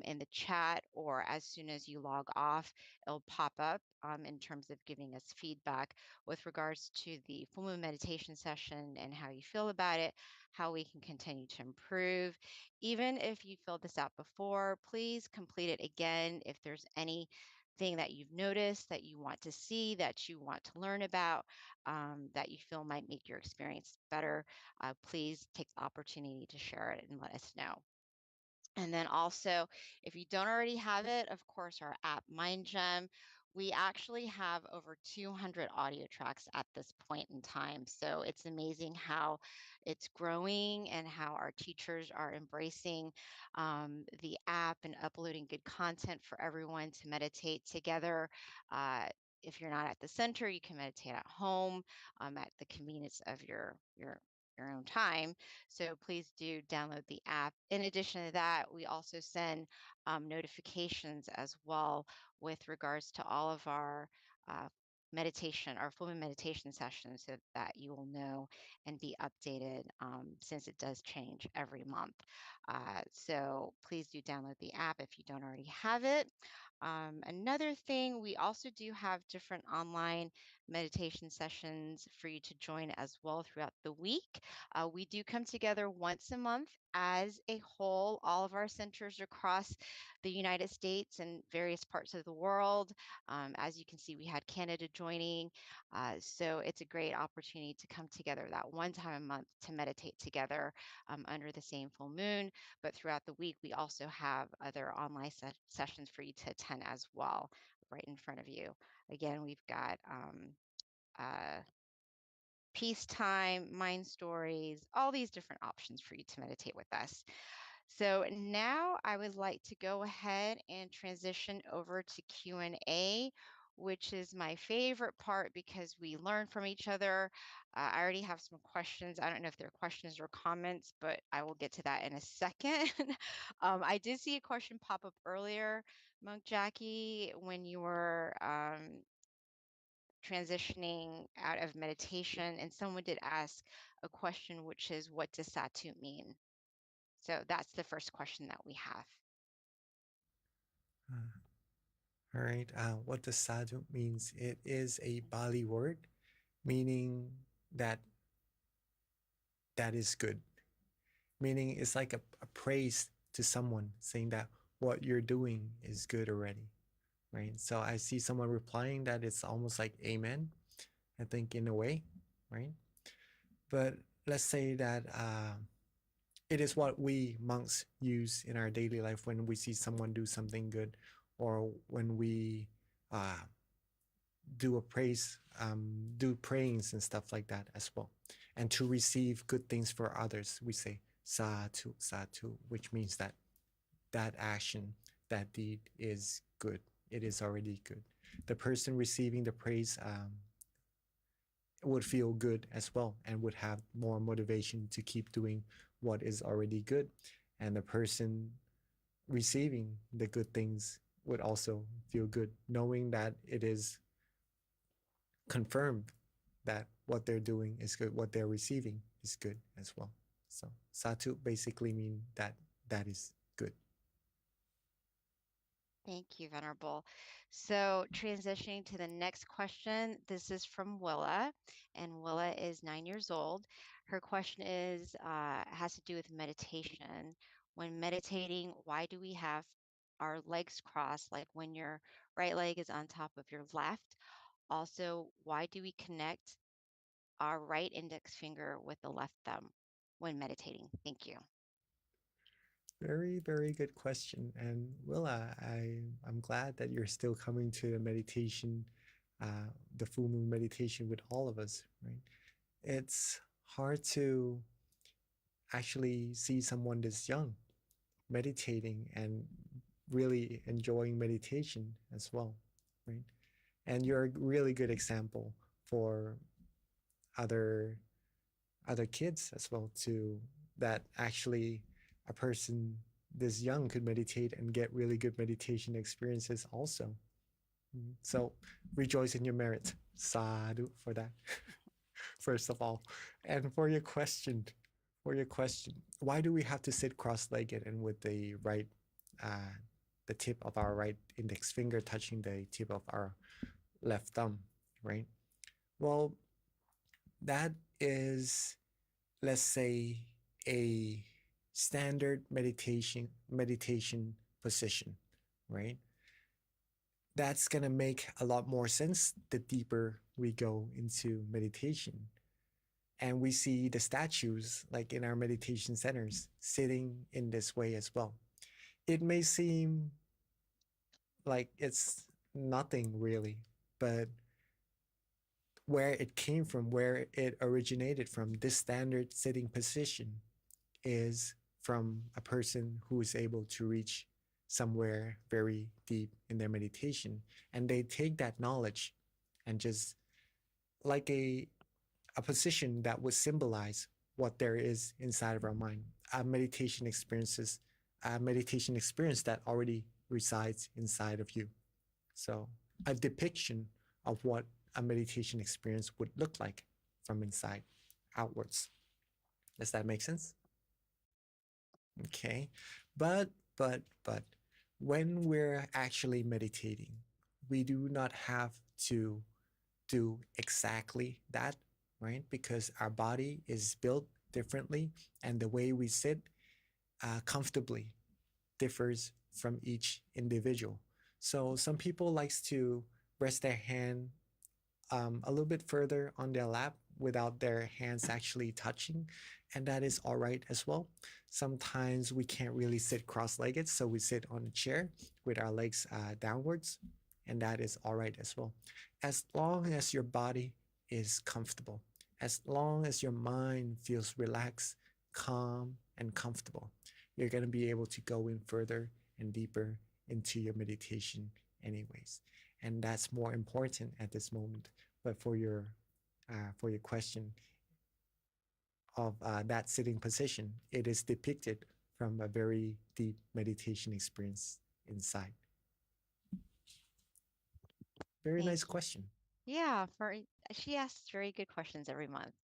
in the chat, or as soon as you log off, it'll pop up in terms of giving us feedback with regards to the full moon meditation session and how you feel about it, how we can continue to improve. Even if you filled this out before, please complete it again if there's any thing that you've noticed that you want to see, that you want to learn about, that you feel might make your experience better, please take the opportunity to share it and let us know. And then also, if you don't already have it, of course, our app MindGem, we actually have over 200 audio tracks at this point in time. So it's amazing how it's growing and how our teachers are embracing the app and uploading good content for everyone to meditate together. If you're not at the center, you can meditate at home at the convenience of your own time. So please do download the app. In addition to that, we also send notifications as well with regards to all of our meditation, our full moon meditation sessions, so that you will know and be updated since it does change every month. So please do download the app if you don't already have it. Another thing, we also do have different online meditation sessions for you to join as well throughout the week. We do come together once a month as a whole, all of our centers across the United States and various parts of the world. As you can see, we had Canada joining. So it's a great opportunity to come together that one time a month to meditate together under the same full moon. But throughout the week, we also have other online sessions for you to attend as well, right in front of you. Again, we've got uh, peacetime, mind stories, all these different options for you to meditate with us. So now I would like to go ahead and transition over to Q&A, which is my favorite part because we learn from each other. I already have some questions. I don't know if they're questions or comments, but I will get to that in a second. I did see a question pop up earlier, Monk Jackie, when you were transitioning out of meditation, and someone did ask a question, which is, what does Satu mean? So that's the first question that we have. All right. What does sadhu means? It is a Bali word meaning that is good. Meaning it's like a praise to someone, saying that what you're doing is good already, right? So I see someone replying that it's almost like amen, I think, in a way, right? But let's say that it is what we monks use in our daily life when we see someone do something good, or when we do a praise, do prayings and stuff like that as well. And to receive good things for others, we say satu, satu, which means that that action, that deed is good. It is already good. The person receiving the praise would feel good as well and would have more motivation to keep doing what is already good. And the person receiving the good things would also feel good, knowing that it is confirmed that what they're doing is good, what they're receiving is good as well. So satu basically mean that that is good. Thank you, Venerable. So transitioning to the next question, this is from Willa, and Willa is 9 years old. Her question is has to do with meditation. When meditating, why do we have our legs crossed, like when your right leg is on top of your left? Also, why do we connect our right index finger with the left thumb when meditating? Thank you. Very, very good question. And Willa, I'm glad that you're still coming to the meditation, the full moon meditation with all of us, right? It's hard to actually see someone this young meditating and really enjoying meditation as well, right? And you're a really good example for other kids as well too, that actually a person this young could meditate and get really good meditation experiences also. So rejoice in your merit. Sadhu for that. First of all. And for your question, why do we have to sit cross-legged and with the tip of our right index finger touching the tip of our left thumb, right? Well, that is, let's say, a standard meditation position, right? That's gonna make a lot more sense the deeper we go into meditation. And we see the statues, like in our meditation centers, sitting in this way as well. It may seem like it's nothing really, but where it came from, where it originated from, this standard sitting position is from a person who is able to reach somewhere very deep in their meditation. And they take that knowledge and just like a position that would symbolize what there is inside of our mind, a meditation experience that already resides inside of you. So a depiction of what a meditation experience would look like from inside outwards. Does that make sense? Okay. But when we're actually meditating, we do not have to do exactly that, right? Because our body is built differently, and the way we sit comfortably differs from each individual. So some people likes to rest their hand a little bit further on their lap without their hands actually touching, and that is all right as well. Sometimes we can't really sit cross-legged, so we sit on a chair with our legs downwards, and that is all right as well. As long as your body is comfortable, as long as your mind feels relaxed, calm, and comfortable, you're going to be able to go in further and deeper into your meditation anyways. And that's more important at this moment. But for your question of that sitting position, it is depicted from a very deep meditation experience inside. Very Thank nice you. question. Yeah, she asks very good questions every month.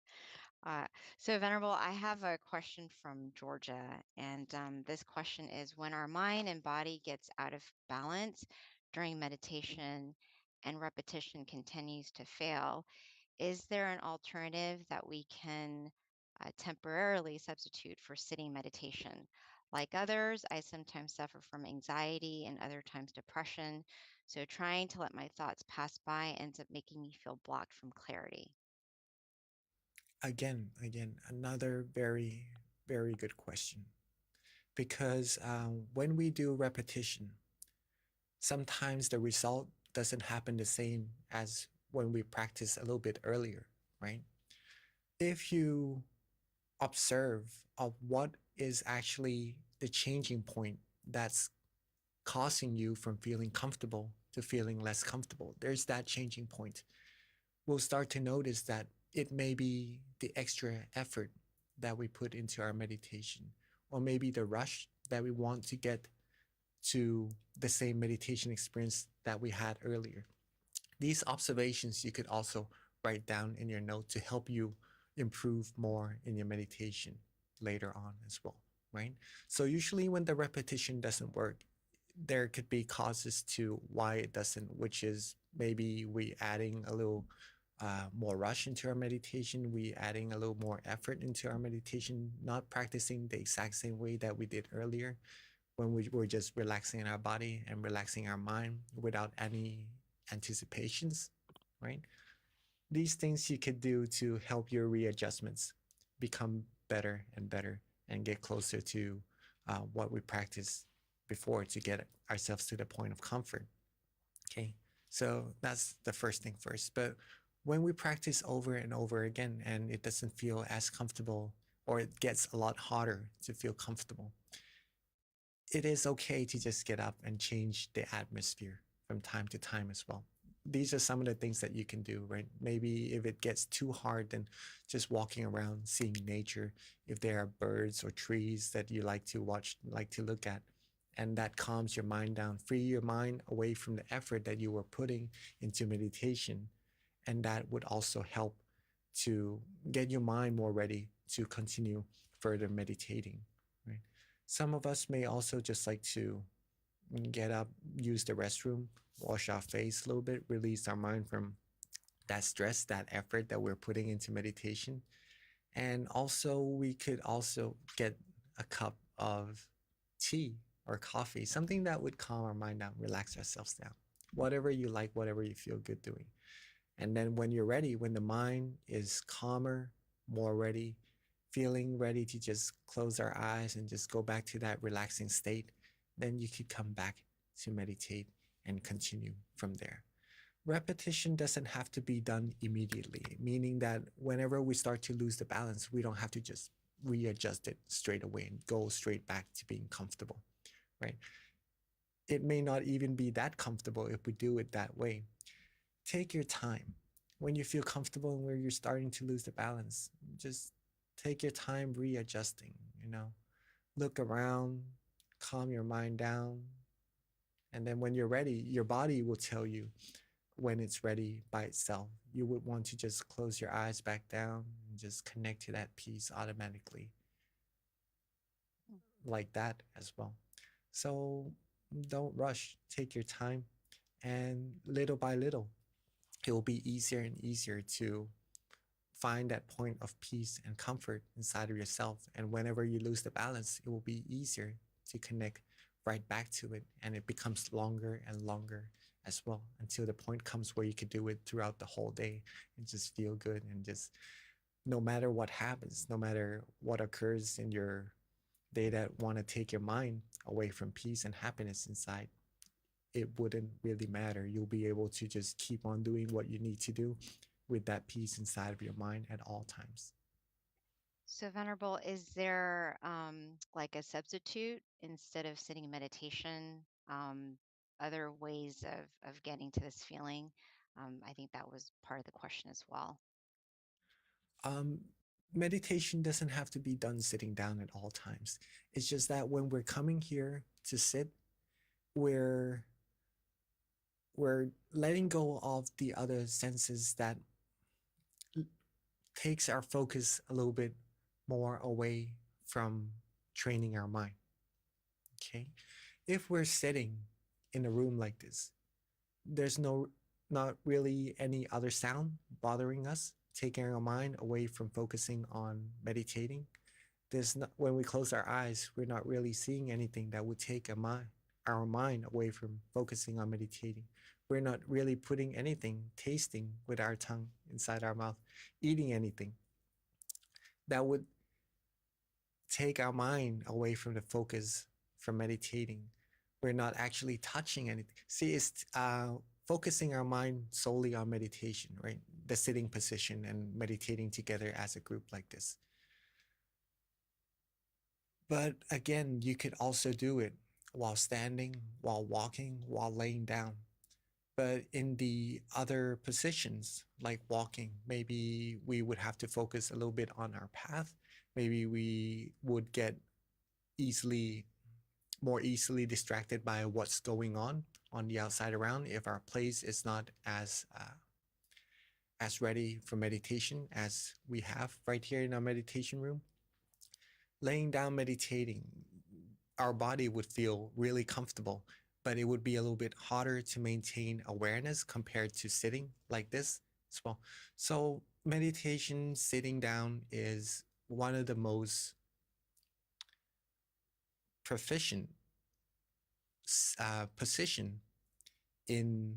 Uh, so, Venerable, I have a question from Georgia, and this question is: when our mind and body gets out of balance during meditation and repetition continues to fail, is there an alternative that we can temporarily substitute for sitting meditation? Like others, I sometimes suffer from anxiety and other times depression. So trying to let my thoughts pass by ends up making me feel blocked from clarity. Again, another very, very good question. Because when we do repetition, sometimes the result doesn't happen the same as when we practice a little bit earlier, right? If you observe of what is actually the changing point that's causing you from feeling comfortable to feeling less comfortable, there's that changing point. We'll start to notice that it may be the extra effort that we put into our meditation, or maybe the rush that we want to get to the same meditation experience that we had earlier. These observations you could also write down in your note to help you improve more in your meditation later on as well, right? So usually when the repetition doesn't work, there could be causes to why it doesn't, which is maybe we adding a little more rush into our meditation, we adding a little more effort into our meditation, not practicing the exact same way that we did earlier when we were just relaxing our body and relaxing our mind without any anticipations, right? These things you could do to help your readjustments become better and better and get closer to what we practiced before to get ourselves to the point of comfort. Okay, so that's the first thing first. But when we practice over and over again and it doesn't feel as comfortable, or it gets a lot harder to feel comfortable, it is okay to just get up and change the atmosphere from time to time as well. These are some of the things that you can do, right? Maybe if it gets too hard, then just walking around, seeing nature. If there are birds or trees that you like to watch, like to look at, and that calms your mind down, free your mind away from the effort that you were putting into meditation. And that would also help to get your mind more ready to continue further meditating, right? Some of us may also just like to get up, use the restroom, wash our face a little bit, release our mind from that stress, that effort that we're putting into meditation. And also, we could also get a cup of tea or coffee, something that would calm our mind down, relax ourselves down. Whatever you like, whatever you feel good doing. And then when you're ready, when the mind is calmer, more ready, feeling ready to just close our eyes and just go back to that relaxing state, then you could come back to meditate and continue from there. Repetition doesn't have to be done immediately, meaning that whenever we start to lose the balance, we don't have to just readjust it straight away and go straight back to being comfortable, right? It may not even be that comfortable if we do it that way. Take your time. When you feel comfortable and where you're starting to lose the balance, just take your time readjusting, look around, calm your mind down. And then when you're ready, your body will tell you when it's ready by itself. You would want to just close your eyes back down and just connect to that peace automatically, like that as well. So don't rush, take your time, and little by little, it will be easier and easier to find that point of peace and comfort inside of yourself. And whenever you lose the balance, it will be easier to connect right back to it. And it becomes longer and longer as well until the point comes where you could do it throughout the whole day and just feel good. And just no matter what happens, no matter what occurs in your day that want to take your mind away from peace and happiness inside, it wouldn't really matter. You'll be able to just keep on doing what you need to do with that peace inside of your mind at all times. So, Venerable, is there like a substitute instead of sitting meditation? Other ways of getting to this feeling? I think that was part of the question as well. Um, meditation doesn't have to be done sitting down at all times. It's just that when we're coming here to sit, we're we're letting go of the other senses that takes our focus a little bit more away from training our mind. Okay. If we're sitting in a room like this, there's not really any other sound bothering us, taking our mind away from focusing on meditating. There's not, when we close our eyes, we're not really seeing anything that would take our mind away from focusing on meditating. We're not really putting anything, tasting with our tongue inside our mouth, eating anything that would take our mind away from the focus from meditating. We're not actually touching anything. See, it's focusing our mind solely on meditation, right? The sitting position and meditating together as a group like this. But again, you could also do it while standing, while walking, while laying down. But in the other positions, like walking, maybe we would have to focus a little bit on our path. Maybe we would get more easily distracted by what's going on the outside around if our place is not as ready for meditation as we have right here in our meditation room. Laying down meditating, our body would feel really comfortable, but it would be a little bit harder to maintain awareness compared to sitting like this as well. So meditation, sitting down is one of the most proficient position in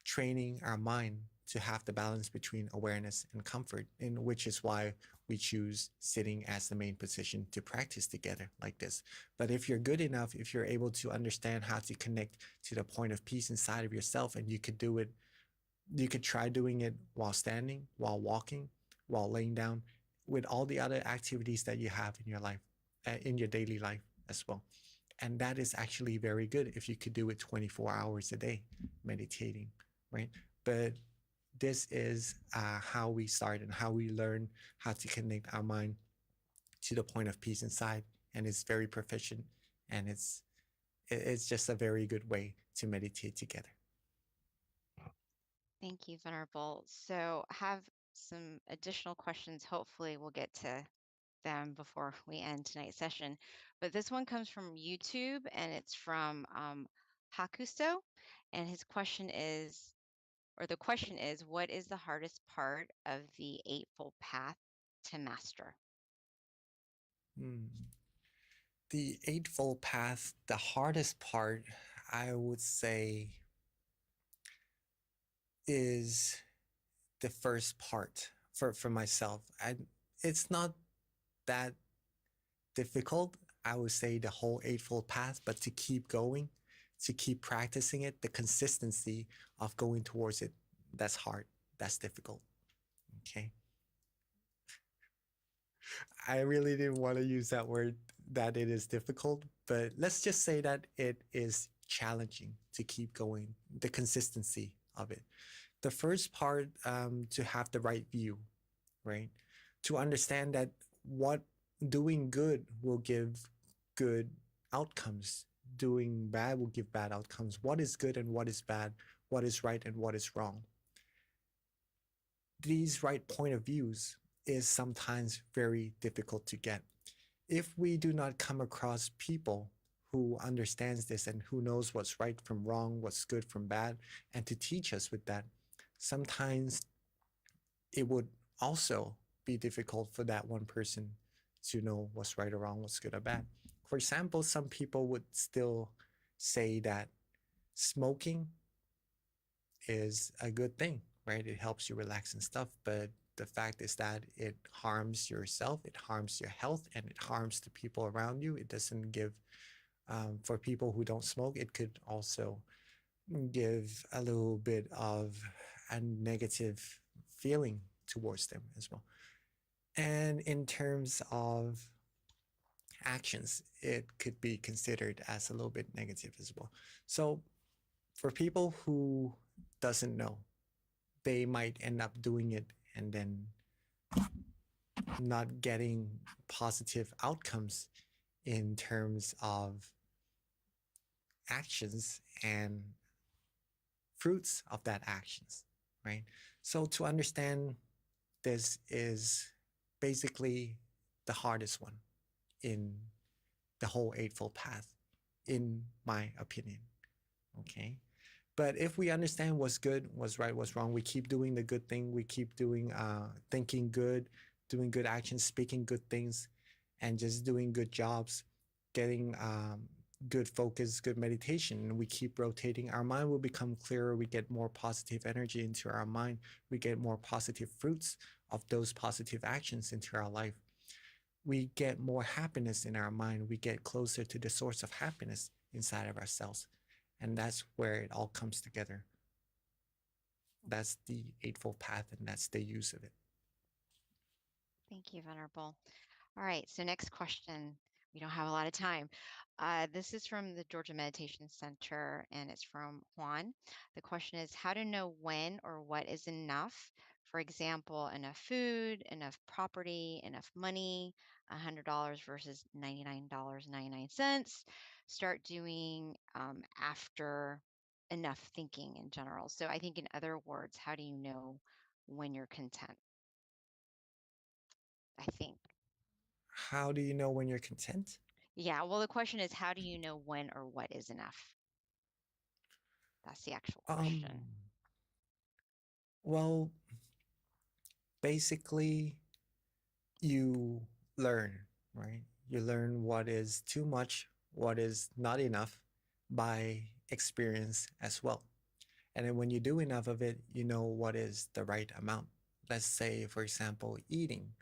training our mind to have the balance between awareness and comfort, and which is why we choose sitting as the main position to practice together like this. But if you're good enough, if you're able to understand how to connect to the point of peace inside of yourself, and you could do it, you could try doing it while standing, while walking, while laying down, with all the other activities that you have in your life, in your daily life as well. And that is actually very good if you could do it 24 hours a day meditating, right? But this is how we start and how we learn how to connect our mind to the point of peace inside. And it's very proficient, and it's just a very good way to meditate together. Thank you, Venerable. So, have some additional questions. Hopefully, we'll get to them before we end tonight's session. But this one comes from YouTube, and it's from Hakuso. And his question is, or the question is, what is the hardest part of the Eightfold Path to master? The Eightfold Path, the hardest part, I would say, is the first part for myself. It's not that difficult, I would say, the whole Eightfold Path, but to keep going, to keep practicing it, the consistency of going towards it, that's hard. That's difficult. Okay. I really didn't want to use that word, that it is difficult, but let's just say that it is challenging to keep going, the consistency of it. The first part, to have the right view, right? To understand that what doing good will give good outcomes, doing bad will give bad outcomes. What is good and what is bad, what is right and what is wrong. These right point of views is sometimes very difficult to get. If we do not come across people who understands this and who knows what's right from wrong, what's good from bad, and to teach us with that, sometimes it would also be difficult for that one person to know what's right or wrong, what's good or bad. For example, some people would still say that smoking is a good thing, right? It helps you relax and stuff. But the fact is that it harms yourself, it harms your health, and it harms the people around you. It doesn't give, for people who don't smoke, it could also give a little bit of a negative feeling towards them as well. And in terms of actions, it could be considered as a little bit negative as well. So for people who doesn't know, they might end up doing it and then not getting positive outcomes in terms of actions and fruits of that actions, right? So to understand this is basically the hardest one in the whole Eightfold Path, in my opinion. Okay. But if we understand what's good, what's right, what's wrong, we keep doing the good thing, we keep doing thinking good, doing good actions, speaking good things, and just doing good jobs, getting good focus, good meditation, and we keep rotating, our mind will become clearer. We get more positive energy into our mind. We get more positive fruits of those positive actions into our life. We get more happiness in our mind. We get closer to the source of happiness inside of ourselves. And that's where it all comes together. That's the Eightfold Path, and that's the use of it. Thank you, Venerable. All right, so next question. We don't have a lot of time. This is from the Georgia Meditation Center, and it's from Juan. The question is how to know when or what is enough. For example, enough food, enough property, enough money, $100 versus $99.99. Start doing after enough thinking in general. So I think in other words, how do you know when you're content? I think. How do you know when you're content? Yeah, well, the question is, how do you know when or what is enough? That's the actual Um, question. well, basically, you learn, right? You learn what is too much, what is not enough by experience as well. And then when you do enough of it, you know what is the right amount. Let's say, for example, eating,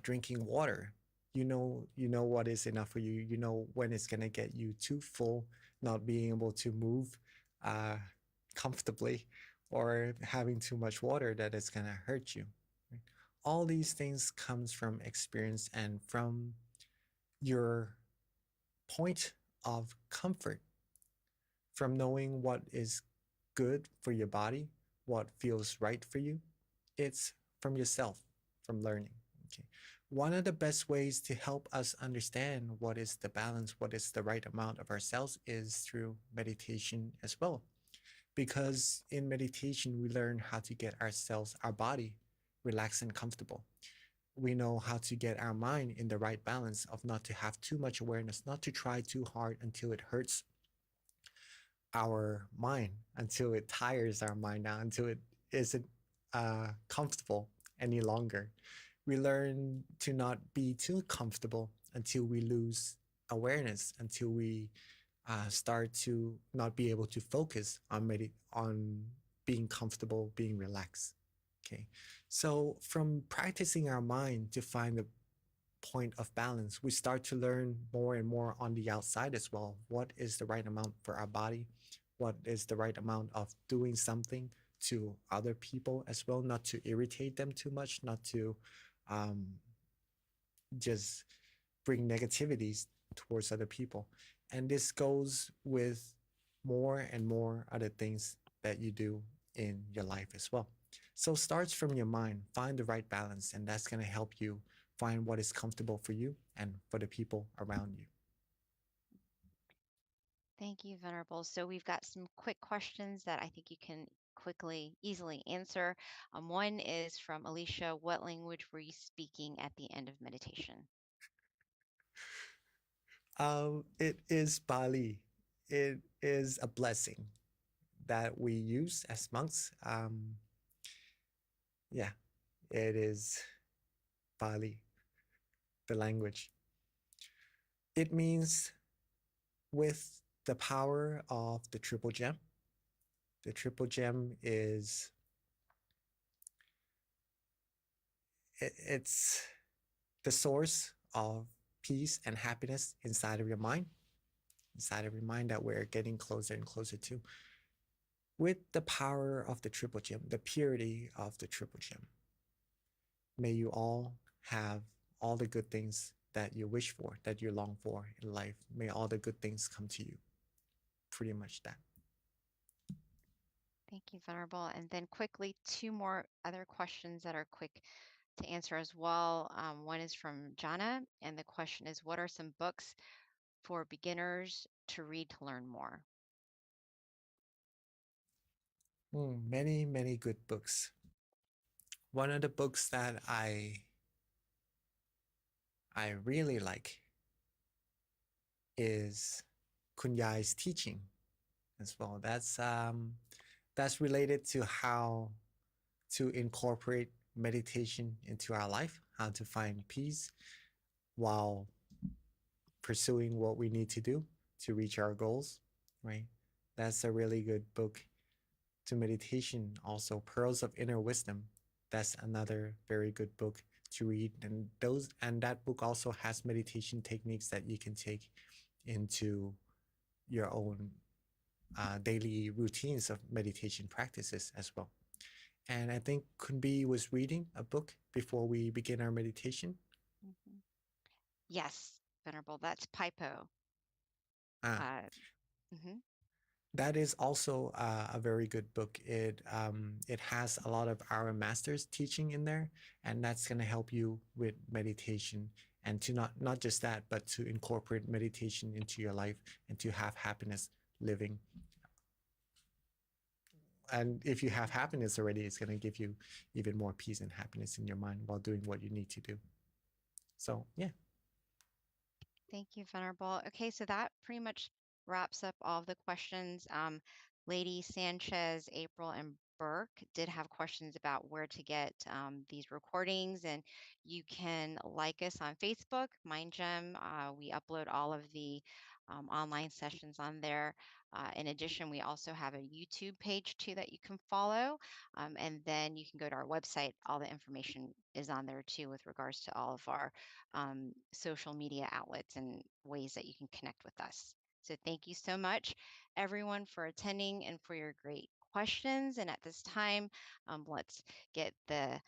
drinking water. You know what is enough for you. You know when it's gonna get you too full, not being able to move uh, comfortably, or having too much water that it's gonna hurt you. Right? All these things comes from experience and from your point of comfort, from knowing what is good for your body, what feels right for you. It's from yourself, from learning. Okay. One of the best ways to help us understand what is the balance, what is the right amount of ourselves is through meditation as well. Because in meditation, we learn how to get ourselves, our body, relaxed and comfortable. We know how to get our mind in the right balance of not to have too much awareness, not to try too hard until it hurts our mind, until it tires our mind out, until it isn't comfortable any longer. We learn to not be too comfortable until we lose awareness, until we start to not be able to focus on on being comfortable, being relaxed. Okay, so from practicing our mind to find the point of balance, we start to learn more and more on the outside as well. What is the right amount for our body? What is the right amount of doing something to other people as well? Not to irritate them too much, not to um, just bring negativities towards other people. And this goes with more and more other things that you do in your life as well. So starts from your mind, find the right balance, and that's going to help you find what is comfortable for you and for the people around you. Thank you, Venerable. So we've got some quick questions that I think you can quickly, easily answer. One is from Alicia. What language were you speaking at the end of meditation? It is Bali. It is a blessing that we use as monks. Yeah, it is Bali, the language. It means with the power of the triple gem. The triple gem is it's the source of peace and happiness inside of your mind, inside of your mind that we're getting closer and closer to. With the power of the triple gem, the purity of the triple gem, may you all have all the good things that you wish for, that you long for in life. May all the good things come to you. Pretty much that. Thank you, Venerable. And then quickly, two more other questions that are quick to answer as well. One is from Jana, and the question is, what are some books for beginners to read to learn more? Many, many good books. One of the books that I really like is Kunyai's teaching as well. That's related to how to incorporate meditation into our life, how to find peace while pursuing what we need to do to reach our goals, right? That's a really good book to meditation. Also, Pearls of Inner Wisdom. That's another very good book to read. And that book also has meditation techniques that you can take into your own daily routines of meditation practices as well. And I think Kunbi was reading a book before we begin our meditation. Mm-hmm. Yes, Venerable, that's Pipo. Mm-hmm. That is also a very good book. It has a lot of our masters teaching in there, and that's going to help you with meditation, and to not just that, but to incorporate meditation into your life and to have happiness living. And if you have happiness already, it's going to give you even more peace and happiness in your mind while doing what you need to do. So yeah. Thank you, Venerable. Okay, so that pretty much wraps up all of the questions. Lady Sanchez, April, and Burke did have questions about where to get these recordings, and you can like us on Facebook, MindGem. We upload all of the online sessions on there. In addition, we also have a YouTube page too that you can follow, and then you can go to our website. All the information is on there too with regards to all of our social media outlets and ways that you can connect with us. So thank you so much, everyone, for attending and for your great questions. And at this time, let's get the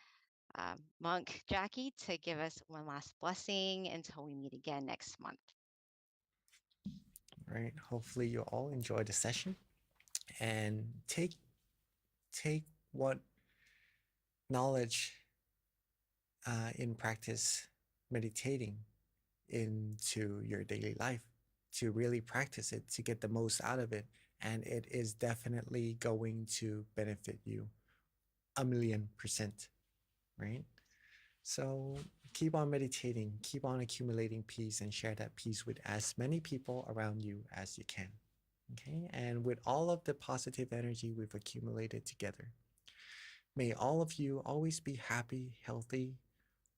monk Jackie to give us one last blessing until we meet again next month. All right. Hopefully you all enjoy the session and take what knowledge in practice meditating into your daily life, to really practice it, to get the most out of it. And it is definitely going to benefit you 1,000,000%, right? So keep on meditating, keep on accumulating peace, and share that peace with as many people around you as you can. Okay, and with all of the positive energy we've accumulated together, may all of you always be happy, healthy,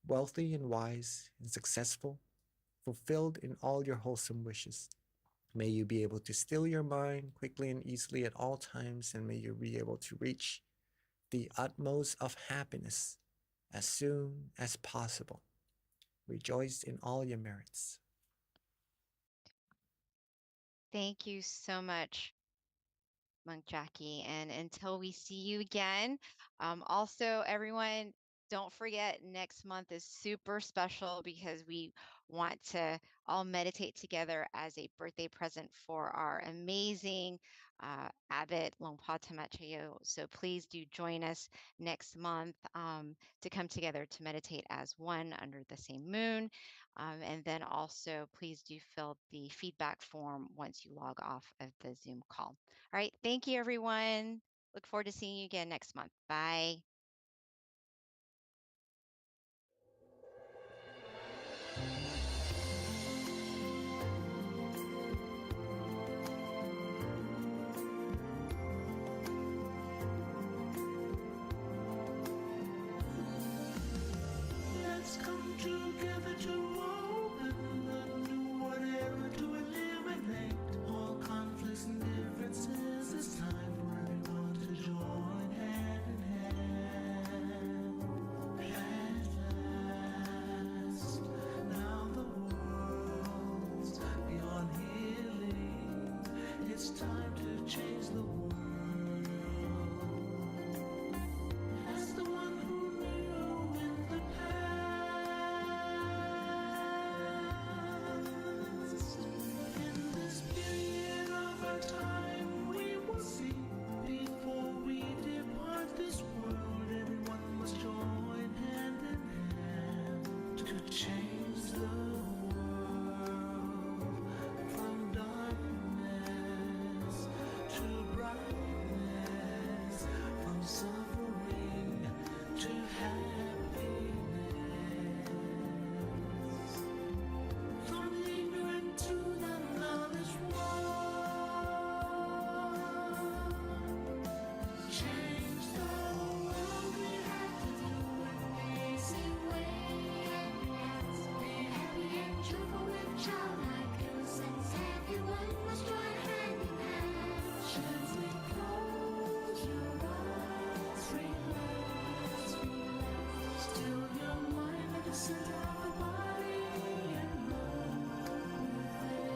wealthy, and wise, and successful, fulfilled in all your wholesome wishes. May you be able to still your mind quickly and easily at all times, and may you be able to reach the utmost of happiness as soon as possible. Rejoice in all your merits. Thank you so much, Monk Jackie. And until we see you again, also, everyone, don't forget next month is super special because we want to all meditate together as a birthday present for our amazing abbot Longpa Tamateo. So please do join us next month to come together to meditate as one under the same moon. And then also, please do fill the feedback form once you log off of the Zoom call. All right. Thank you, everyone. Look forward to seeing you again next month. Bye. Let's come together to open the new whatever to eliminate all conflicts and differences. It's time for everyone to join hand in hand. change the world from darkness to brightness, from suffering to happiness, from the ignorant to the knowledge one. Change the world, we have to do it the easy way. Be happy and joyful with childlike innocence. Everyone must join hand in hand. Gently close your eyes, relax, relax. Still your mind at the center of the body and move within.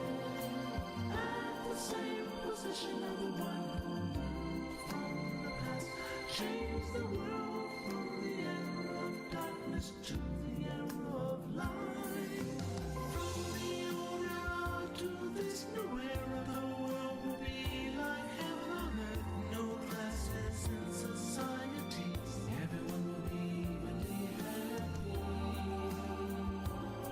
At the same position of the one who moved from the past. Change the world from the era of darkness to the era of light. From the old era to this new era, the world will be like heaven on earth. No classes in society. Everyone will be evenly happy.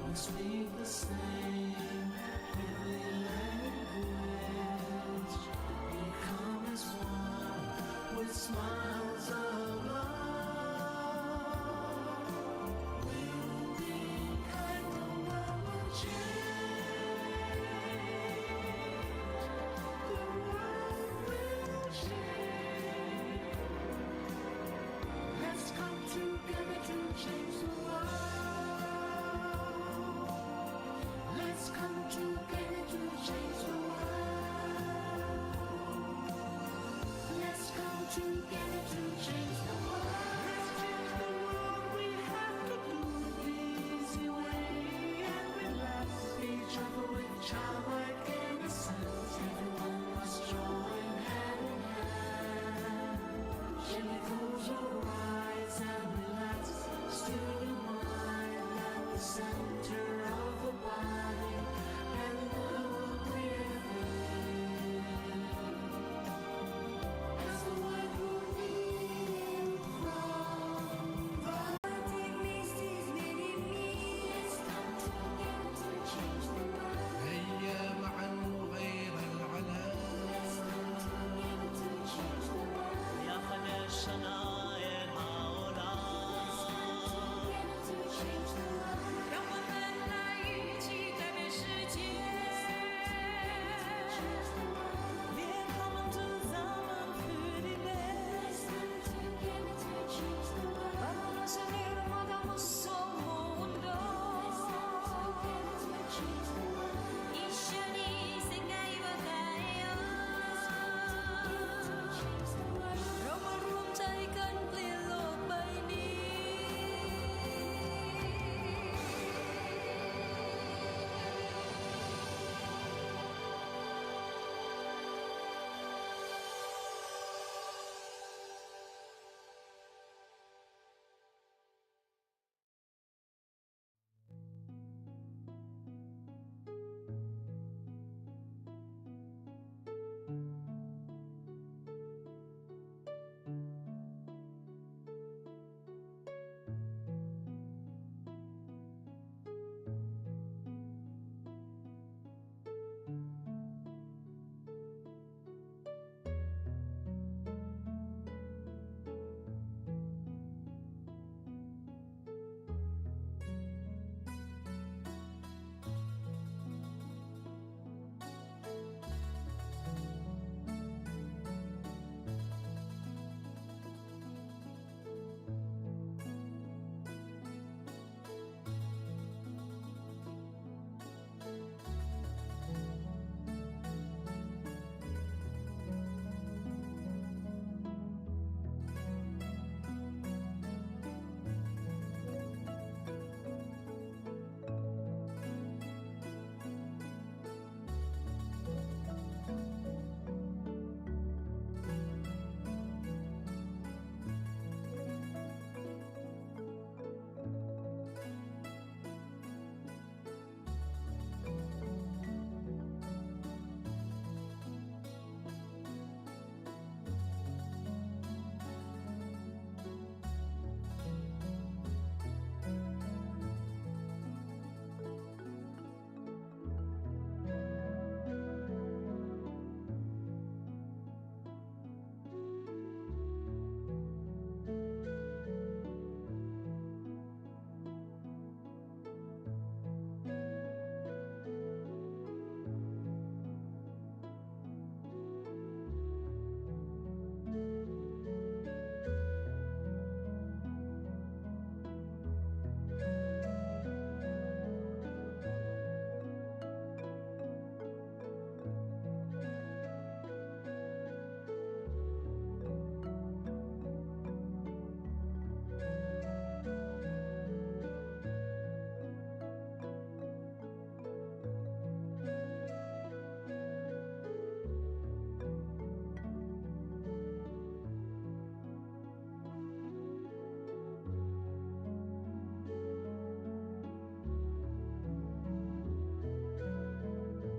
We speak the same heavenly language. Become as one with smiles of love. We'll be kind, the world will change. The world will change. Let's come together to change the world. Let's come together to change the world. Let's come together to change